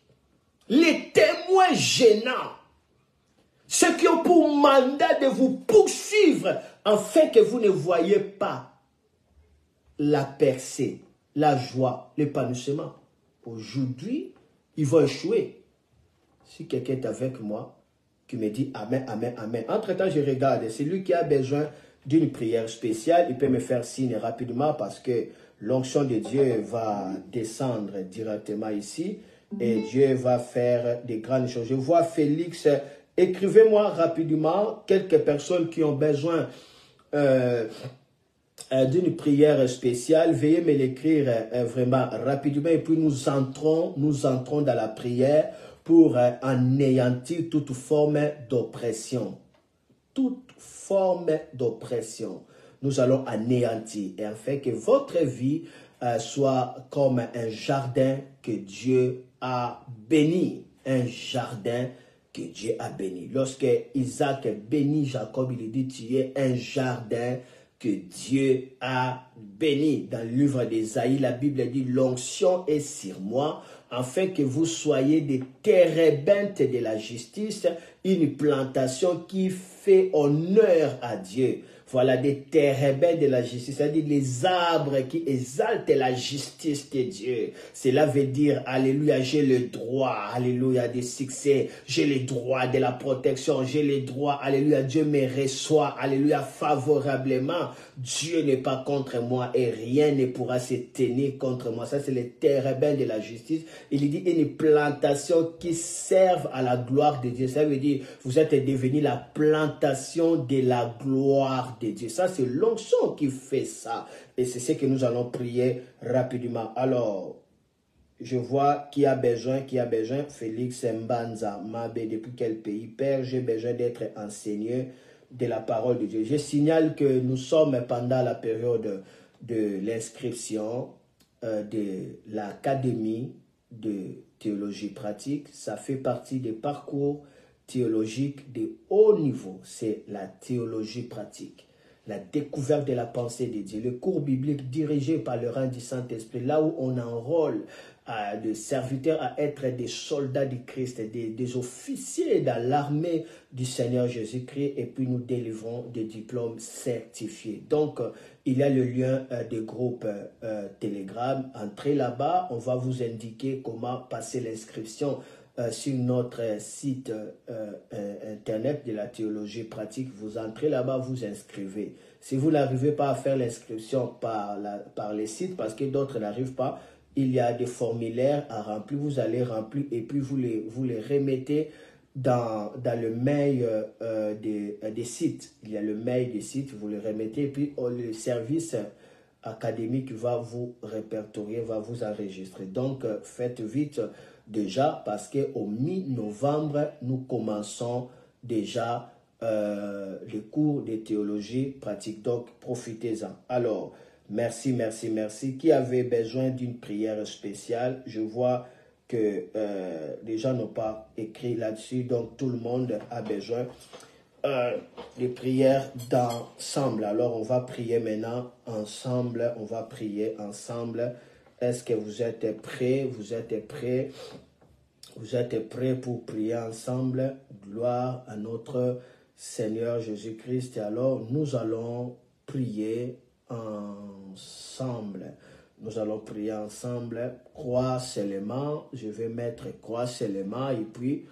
S1: les témoins gênants, ceux qui ont pour mandat de vous poursuivre afin que vous ne voyez pas la percée, la joie, l'épanouissement. Aujourd'hui, ils vont échouer. Si quelqu'un est avec moi, qui me dit Amen, Amen, Amen. Entre-temps, je regarde. C'est lui qui a besoin d'une prière spéciale. Il peut me faire signe rapidement parce que l'onction de Dieu va descendre directement ici. Et Dieu va faire des grandes choses. Je vois Félix. Écrivez-moi rapidement quelques personnes qui ont besoin d'une prière spéciale. Veuillez me l'écrire vraiment rapidement. Et puis nous entrons dans la prière pour anéantir toute forme d'oppression. Toute forme d'oppression. Nous allons anéantir et afin que votre vie soit comme un jardin que Dieu a béni. Un jardin que Dieu a béni. Lorsque Isaac bénit Jacob, il dit tu es un jardin que Dieu a béni. Dans le livre d'Ésaïe, la Bible dit l'onction est sur moi, afin que vous soyez des térébintes de la justice, une plantation qui fait honneur à Dieu. Voilà des térébintes de la justice, c'est-à-dire les arbres qui exaltent la justice de Dieu. Cela veut dire, alléluia, j'ai le droit, alléluia, des succès, j'ai le droit de la protection, j'ai le droit, alléluia, Dieu me reçoit, alléluia, favorablement. Dieu n'est pas contre moi et rien ne pourra se tenir contre moi. Ça, c'est les térébintes de la justice. Il dit une plantation qui serve à la gloire de Dieu. Ça veut dire, vous êtes devenu la plantation de la gloire de Dieu. Ça, c'est l'onction qui fait ça. Et c'est ce que nous allons prier rapidement. Alors, je vois qui a besoin. Félix Mbanza, Mabé, depuis quel pays? Père, j'ai besoin d'être enseigné de la parole de Dieu. Je signale que nous sommes pendant la période de l'inscription de l'académie de théologie pratique. Ça fait partie des parcours théologiques de haut niveau. C'est la théologie pratique. La découverte de la pensée de Dieu. Le cours biblique dirigé par le rang du Saint-Esprit. Là où on enrôle de serviteurs à être des soldats du Christ, des officiers dans l'armée du Seigneur Jésus-Christ, et puis nous délivrons des diplômes certifiés. Donc, il y a le lien des groupes Telegram. Entrez là-bas, on va vous indiquer comment passer l'inscription sur notre site internet de la théologie pratique. Vous entrez là-bas, vous inscrivez. Si vous n'arrivez pas à faire l'inscription par les sites, parce que d'autres n'arrivent pas, il y a des formulaires à remplir, vous allez remplir et puis vous les remettez dans le mail des sites. Il y a le mail des sites, vous les remettez et puis le service académique va vous répertorier, va vous enregistrer. Donc, faites vite déjà parce qu'au mi-novembre, nous commençons déjà les cours de théologie pratique. Donc, profitez-en. Alors, merci, merci, merci. Qui avait besoin d'une prière spéciale? Je vois que les gens n'ont pas écrit là-dessus, donc tout le monde a besoin de prières d'ensemble. Alors, on va prier maintenant ensemble. On va prier ensemble. Est-ce que vous êtes prêts? Vous êtes prêts? Vous êtes prêts pour prier ensemble? Gloire à notre Seigneur Jésus-Christ. Alors, nous allons prier ensemble. Nous allons prier ensemble. Croix seulement. Je vais mettre croix seulement et puis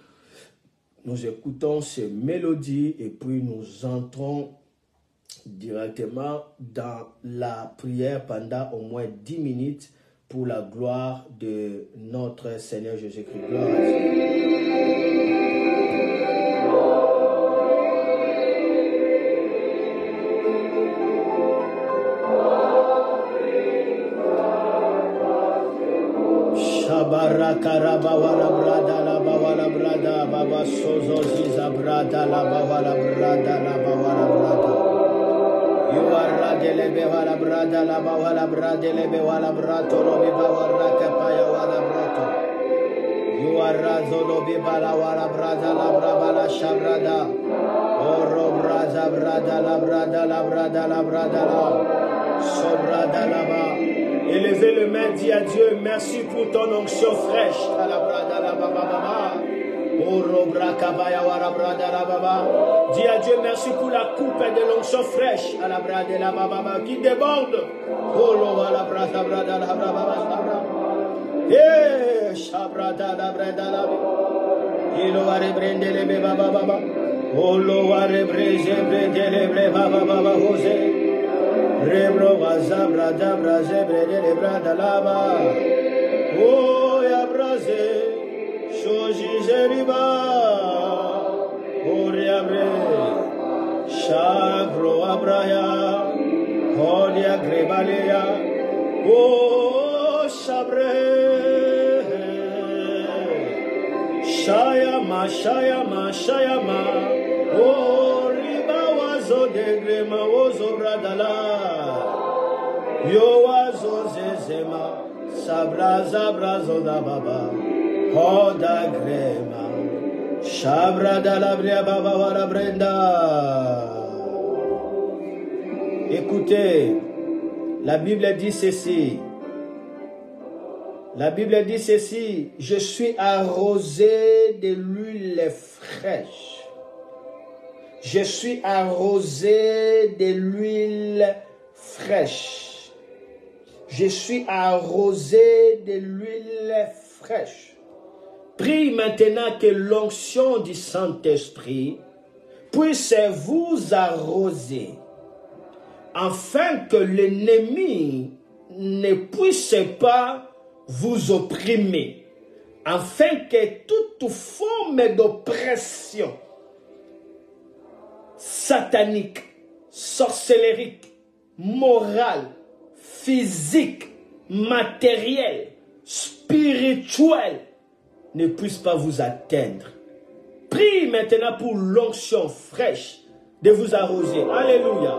S1: nous écoutons ces mélodies et puis nous entrons directement dans la prière pendant au moins 10 minutes pour la gloire de notre Seigneur Jésus-Christ. Gloire à Dieu. Barakaraba wala brada la bawala brada baba sozo ziza brada la bawala brada la bawala brada yuara delebe wala brada la bawala brada lebe wala brato lo be bawara kapaya wala brato yuara zolo be bala wala brada la braba la shabrada oro brada brada la brada la brada la brada la sobrada la ba. Élevez le main, dis à Dieu, merci pour ton onction fraîche. Dis à Dieu, merci pour la coupe de l'onction fraîche qui déborde. Rebro bazabra dabra zebre de brada laba. Oh ya braze, shoji zeriba. Oriabre, shagro abraya, hodia grebalea. Oh shabre, shayama, shayama, shayama. Oh riba wazo de grema wazo bradala. Yo wazo zezema, sabraza brazo da baba, hoda grema, shabra da la bria baba wara brenda. Écoutez, la Bible dit ceci. La Bible dit ceci, je suis arrosé de l'huile fraîche. Je suis arrosé de l'huile fraîche. Je suis arrosé de l'huile fraîche. Prie maintenant que l'onction du Saint-Esprit puisse vous arroser, afin que l'ennemi ne puisse pas vous opprimer, afin que toute forme d'oppression satanique, sorcellerique, morale, physique, matériel, spirituel ne puisse pas vous atteindre. Prie maintenant pour l'onction fraîche de vous arroser. Alléluia.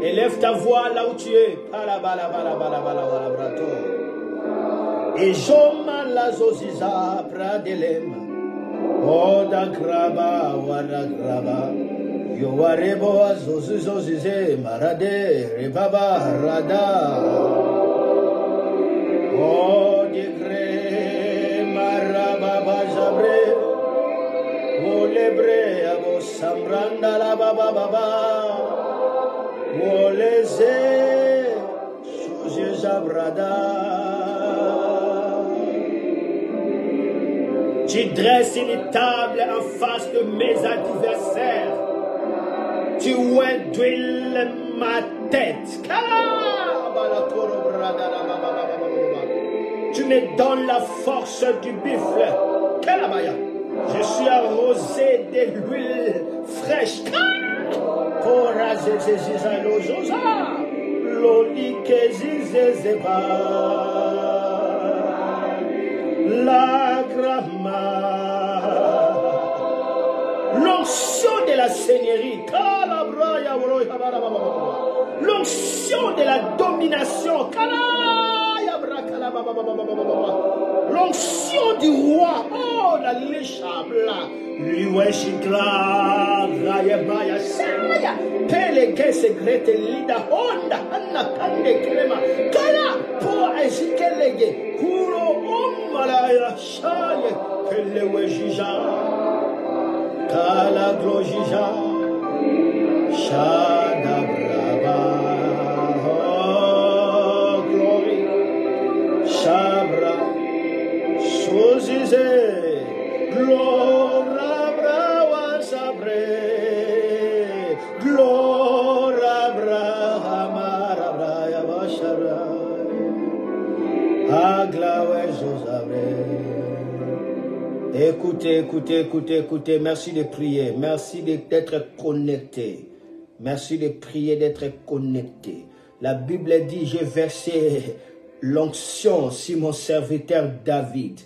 S1: Élève ta voix là où tu es. Et joma la zoziza pradelema. Oda graba wada graba. Yowarebo azozizozize marade rebaba rada. O degre marababa jabre. O lebre abo sambranda la baba baba. O leze suze jabrada. Tu dresses une table en face de mes adversaires. Tu d'huile ma tête. Tu me donnes la force du buffle. Je suis arrosé de l'huile fraîche. Pour la grama, l'onction de la seigneurie, l'onction de la domination, l'onction du roi, oh la léchable, l'ueshikla, rayabaya, saya, peleke secrete lida honda, anna kande krema, kala, pour ejikelege, kuro ommalaya, shaye, kele wejija, kala glojija, shada brava. Shabra, Suzize, Glora Brava Sabre, Glora Brahma Rabraya Bashabra, Aglawe Josabre. Écoutez, écoutez, écoutez, écoutez, merci de prier, merci d'être connecté, merci de prier, d'être connecté. La Bible dit, j'ai versé l'onction sur mon serviteur David.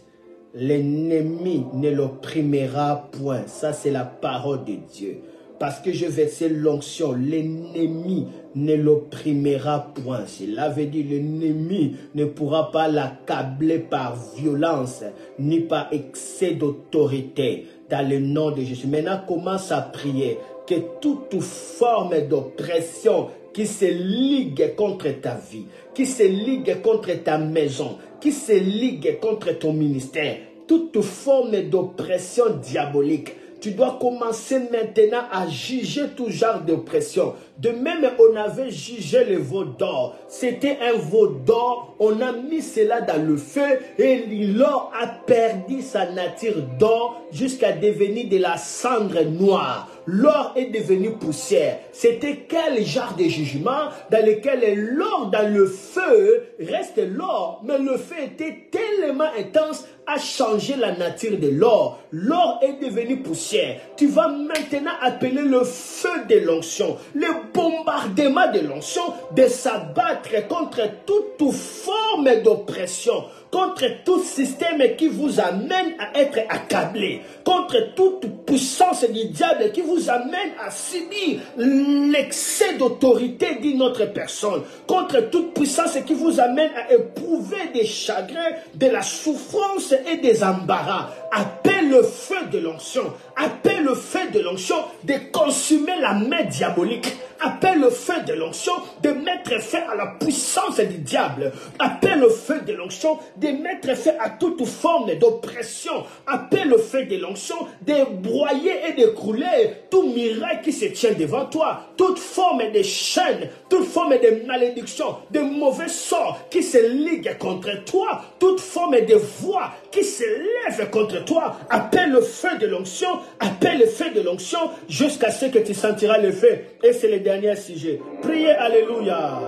S1: L'ennemi ne l'opprimera point. Ça, c'est la parole de Dieu. Parce que je versé l'onction, l'ennemi ne l'opprimera point. Cela veut dire l'ennemi ne pourra pas l'accabler par violence, ni par excès d'autorité. Dans le nom de Jésus. Maintenant, commence à prier que toute forme d'oppression qui se ligue contre ta vie, qui se ligue contre ta maison, qui se ligue contre ton ministère, toute forme d'oppression diabolique, tu dois commencer maintenant à juger tout genre d'oppression. De même, on avait jugé le veau d'or. C'était un veau d'or. On a mis cela dans le feu et l'or a perdu sa nature d'or jusqu'à devenir de la cendre noire. L'or est devenu poussière. C'était quel genre de jugement dans lequel l'or dans le feu reste l'or, mais le feu était tellement intense à changer la nature de l'or. L'or est devenu poussière. Tu vas maintenant appeler le feu de l'onction, le bombardement de l'onction, de s'abattre contre toute forme d'oppression, contre tout système qui vous amène à être accablé, contre toute puissance du diable qui vous amène à subir l'excès d'autorité d'une autre personne, contre toute puissance qui vous amène à éprouver des chagrins, de la souffrance et des embarras. Appelle le feu de l'onction, appelle le feu de l'onction de consumer la main diabolique. Appelle le feu de l'onction de mettre fin à la puissance du diable. Appelle le feu de l'onction de mettre fin à toute forme d'oppression. Appelle le feu de l'onction de broyer et d'écrouler tout miracle qui se tient devant toi. Toute forme de chaîne, toute forme de malédiction, de mauvais sort qui se ligue contre toi. Toute forme de voix qui se lève contre toi. Appelle le feu de l'onction. Appelle le feu de l'onction jusqu'à ce que tu sentiras le feu. Et c'est le dernier sujet. Priez, alléluia.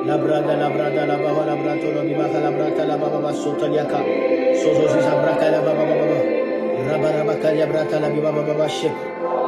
S1: La brada, la brada, la baba, la brata, la bibaka, la brata, la baba, sotaliaka. Sozoziza braka, la baba, baba. Rabarabaka, la brata, la bibaba, baba, shep.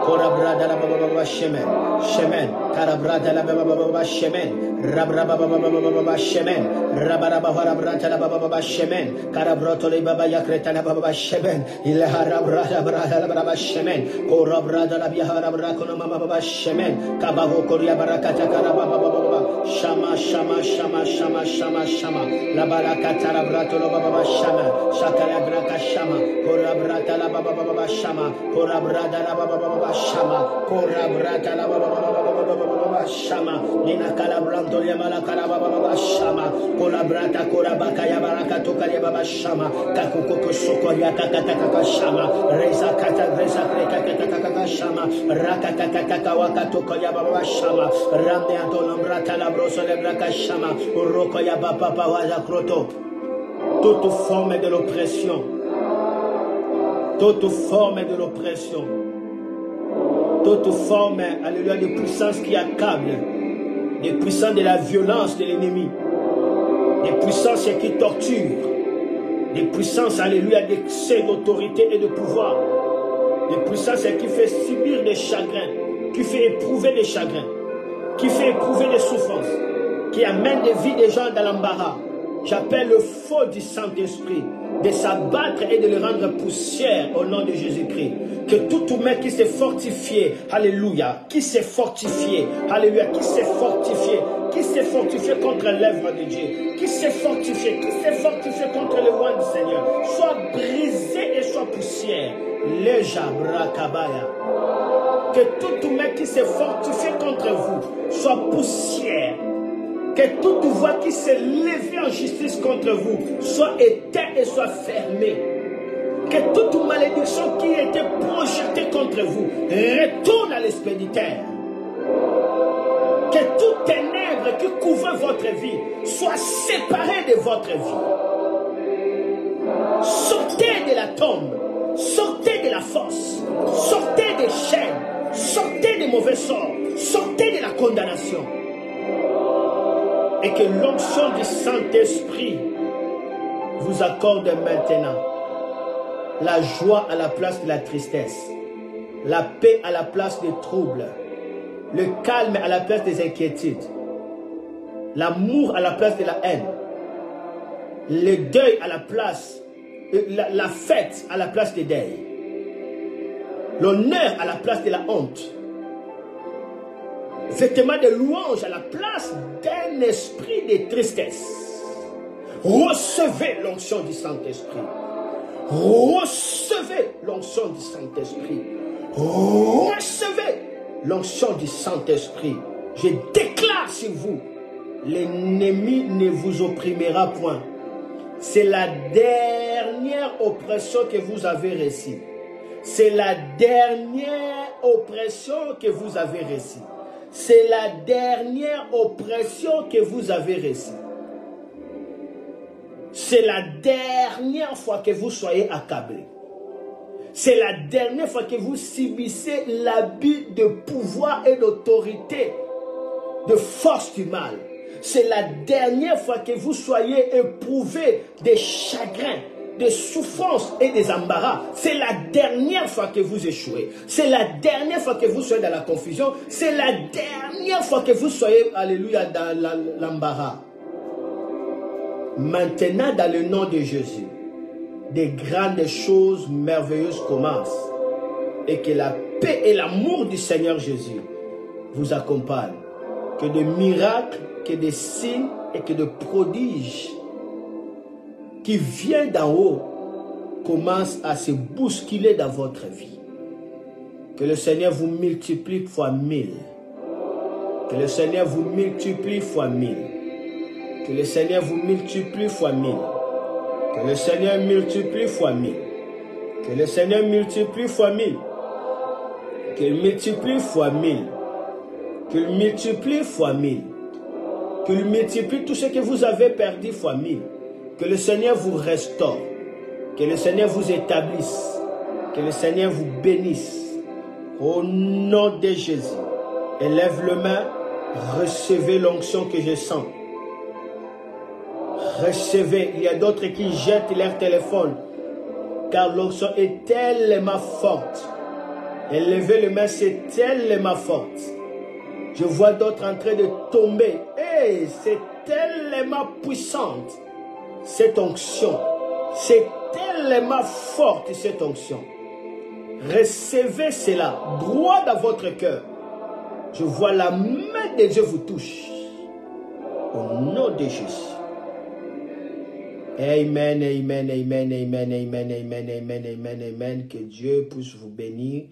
S1: Kora brada, la baba, baba, shemen. Shemen. Kara brada, la baba, baba, shemen. Rabraba, baba, baba, shemen. Rabaraba, brata, la baba, baba, shemen. Kara broto, la baba, yakreta, la baba, shemen. Ilahara, brada, la baba, shemen. Kora brada, la bihara, brako, la baba, shemen. Kabavo, koria, barakata, kara, baba, baba. Shama, shama, shama, shama, shama, shama. La balakata la brato lo baba shama. Shakala braka shama. Kora brata la baba shama. Kora brada la baba shama. Kora brata la baba shama. Nina kala branto le malakala baba shama. Kora brata kora baka ya baraka toka ya baba shama. Kakukoko soko ya kakata shama. Reza kata reza kata shama. Rakata kata waka toka ya baba shama. Ramne antono brata la broso le braka shama. Uroko ya baba waza kroto. Toute forme de l'oppression, toute forme de l'oppression, toute forme, alléluia, de puissance qui accable, des puissances de la violence de l'ennemi, des puissances qui torturent, des puissances, alléluia, d'excès d'autorité et de pouvoir, des puissances qui fait subir des chagrins, qui fait éprouver des chagrins, qui fait éprouver des souffrances, qui amène des vies des gens dans l'embarras. J'appelle le feu du Saint-Esprit de s'abattre et de le rendre poussière au nom de Jésus-Christ. Que tout humain qui s'est fortifié, alléluia, qui s'est fortifié, alléluia, qui s'est fortifié contre l'œuvre de Dieu, qui s'est fortifié contre le roi du Seigneur, soit brisé et soit poussière. Le Jabra Kabaya. Que tout humain qui s'est fortifié contre vous soit poussière. Que toute voix qui s'est levée en justice contre vous soit éteinte et soit fermée. Que toute malédiction qui était projetée contre vous retourne à l'expéditeur. Que toute ténèbre qui couvre votre vie soit séparée de votre vie. Sortez de la tombe, sortez de la fosse, sortez des chaînes, sortez des mauvais sorts, sortez de la condamnation. Et que l'onction du Saint-Esprit vous accorde maintenant la joie à la place de la tristesse, la paix à la place des troubles, le calme à la place des inquiétudes, l'amour à la place de la haine, le deuil à la place, la fête à la place des deuils, l'honneur à la place de la honte, vêtements de louange à la place d'un esprit de tristesse. Recevez l'onction du Saint-Esprit. Recevez l'onction du Saint-Esprit. Recevez l'onction du Saint-Esprit. Je déclare sur vous, l'ennemi ne vous opprimera point. C'est la dernière oppression que vous avez reçue. C'est la dernière oppression que vous avez reçue. C'est la dernière oppression que vous avez reçue. C'est la dernière fois que vous soyez accablés. C'est la dernière fois que vous subissez l'abus de pouvoir et d'autorité, de force du mal. C'est la dernière fois que vous soyez éprouvés des chagrins, des souffrances et des embarras. C'est la dernière fois que vous échouez. C'est la dernière fois que vous soyez dans la confusion. C'est la dernière fois que vous soyez, alléluia, dans l'embarras. Maintenant, dans le nom de Jésus, des grandes choses merveilleuses commencent. Et que la paix et l'amour du Seigneur Jésus vous accompagnent. Que de miracles, que de signes et que de prodiges qui vient d'en haut commence à se bousculer dans votre vie. Que le Seigneur vous multiplie fois 1000. Que le Seigneur vous multiplie fois 1000. Que le Seigneur vous multiplie fois 1000. Que le Seigneur multiplie fois 1000. Que le Seigneur multiplie fois 1000. Qu'il multiplie fois 1000. Qu'il multiplie fois 1000. Qu'il multiplie tout ce que vous avez perdu fois 1000. Que le Seigneur vous restaure. Que le Seigneur vous établisse. Que le Seigneur vous bénisse. Au nom de Jésus. Élève le main. Recevez l'onction que je sens. Recevez. Il y a d'autres qui jettent leur téléphone. Car l'onction est tellement forte. Élevez le main, c'est tellement forte. Je vois d'autres en train de tomber. Hey, c'est tellement puissante. Cette onction, c'est tellement forte cette onction. Recevez cela droit dans votre cœur. Je vois la main de Dieu vous touche. Au nom de Jésus. Amen, amen, amen, amen, amen, amen, amen, amen, amen. Que Dieu puisse vous bénir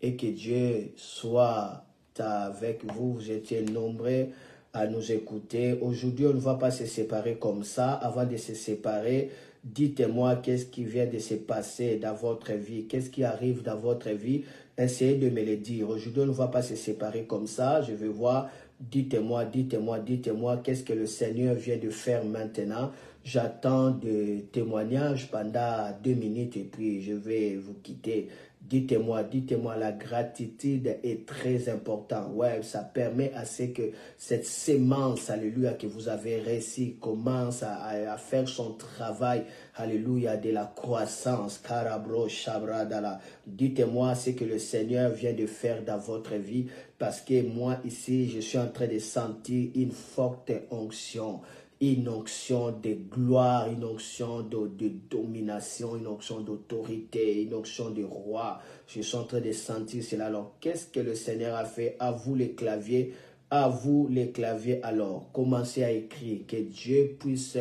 S1: et que Dieu soit avec vous. Vous étiez nombreux à nous écouter. Aujourd'hui, on ne va pas se séparer comme ça. Avant de se séparer, dites-moi qu'est-ce qui vient de se passer dans votre vie. Qu'est-ce qui arrive dans votre vie. Essayez de me le dire. Aujourd'hui, on ne va pas se séparer comme ça. Je vais voir. Dites-moi, dites-moi, dites-moi qu'est-ce que le Seigneur vient de faire maintenant. J'attends des témoignages pendant 2 minutes et puis je vais vous quitter. Dites-moi, dites-moi, la gratitude est très importante. Ouais, ça permet à ce que cette sémence, alléluia, que vous avez réussi, commence à faire son travail, alléluia, de la croissance. Karabro, Shabradala. Dites-moi ce que le Seigneur vient de faire dans votre vie, parce que moi ici, je suis en train de sentir une forte onction. Une onction de gloire, une onction de domination, une onction d'autorité, une onction de roi. Je suis en train de sentir cela. Alors, qu'est-ce que le Seigneur a fait? À vous les claviers, à vous les claviers. Alors, commencez à écrire. Que Dieu puisse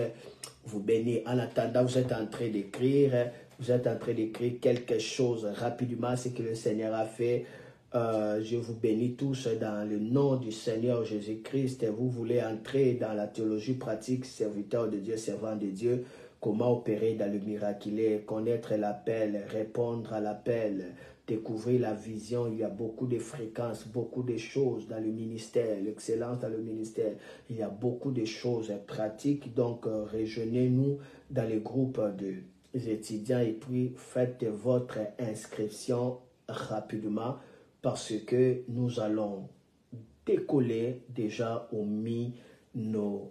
S1: vous bénir. En attendant, vous êtes en train d'écrire. Vous êtes en train d'écrire quelque chose rapidement, ce que le Seigneur a fait. Je vous bénis tous dans le nom du Seigneur Jésus-Christ. Vous voulez entrer dans la théologie pratique, serviteur de Dieu, servant de Dieu, comment opérer dans le miraculé, connaître l'appel, répondre à l'appel, découvrir la vision. Il y a beaucoup de fréquences, beaucoup de choses dans le ministère, l'excellence dans le ministère. Il y a beaucoup de choses pratiques. Donc, rejoignez-nous dans les groupes des étudiants et puis faites votre inscription rapidement, parce que nous allons décoller déjà au mi-novembre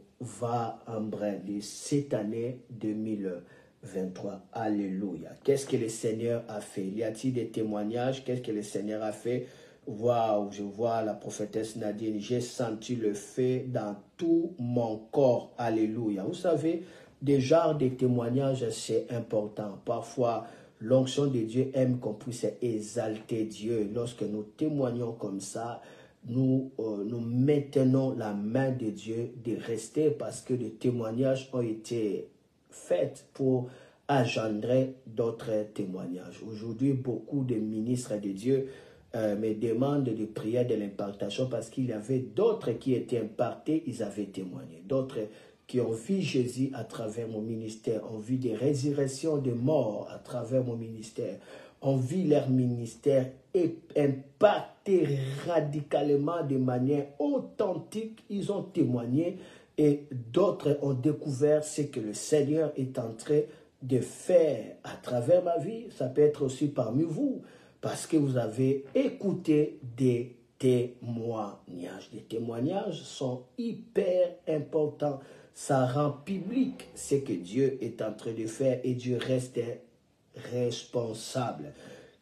S1: de cette année 2023. Alléluia. Qu'est-ce que le Seigneur a fait? Y a-t-il des témoignages? Qu'est-ce que le Seigneur a fait? Waouh, je vois la prophétesse Nadine. J'ai senti le feu dans tout mon corps. Alléluia. Vous savez, des genres de témoignages, c'est important. Parfois, l'onction de Dieu aime qu'on puisse exalter Dieu. Lorsque nous témoignons comme ça, nous maintenons la main de Dieu de rester, parce que des témoignages ont été faits pour engendrer d'autres témoignages. Aujourd'hui, beaucoup de ministres de Dieu me demandent de prier de l'impartation, parce qu'il y avait d'autres qui étaient impartés, ils avaient témoigné. D'autres qui ont vu Jésus à travers mon ministère, ont vu des résurrections de morts à travers mon ministère, ont vu leur ministère impacté radicalement de manière authentique. Ils ont témoigné et d'autres ont découvert ce que le Seigneur est en train de faire à travers ma vie. Ça peut être aussi parmi vous, parce que vous avez écouté des témoignages. Les témoignages sont hyper importants. Ça rend public ce que Dieu est en train de faire et Dieu reste responsable.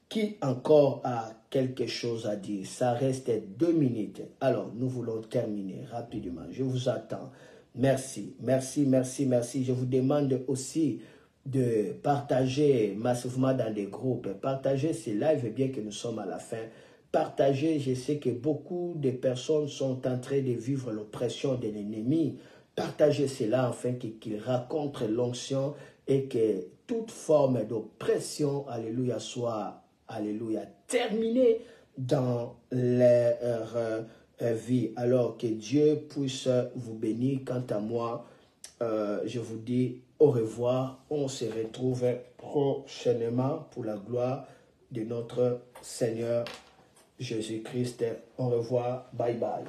S1: Qui encore a quelque chose à dire? Ça reste 2 minutes. Alors, nous voulons terminer rapidement. Je vous attends. Merci, merci, merci, merci. Je vous demande aussi de partager massivement dans des groupes. Partagez ces lives, bien que nous sommes à la fin. Partagez, je sais que beaucoup de personnes sont en train de vivre l'oppression de l'ennemi. Partagez cela afin qu'il raconte l'onction et que toute forme d'oppression, alléluia, soit, alléluia, terminée dans leur vie. Alors que Dieu puisse vous bénir. Quant à moi, je vous dis au revoir. On se retrouve prochainement pour la gloire de notre Seigneur Jésus-Christ. Au revoir. Bye bye.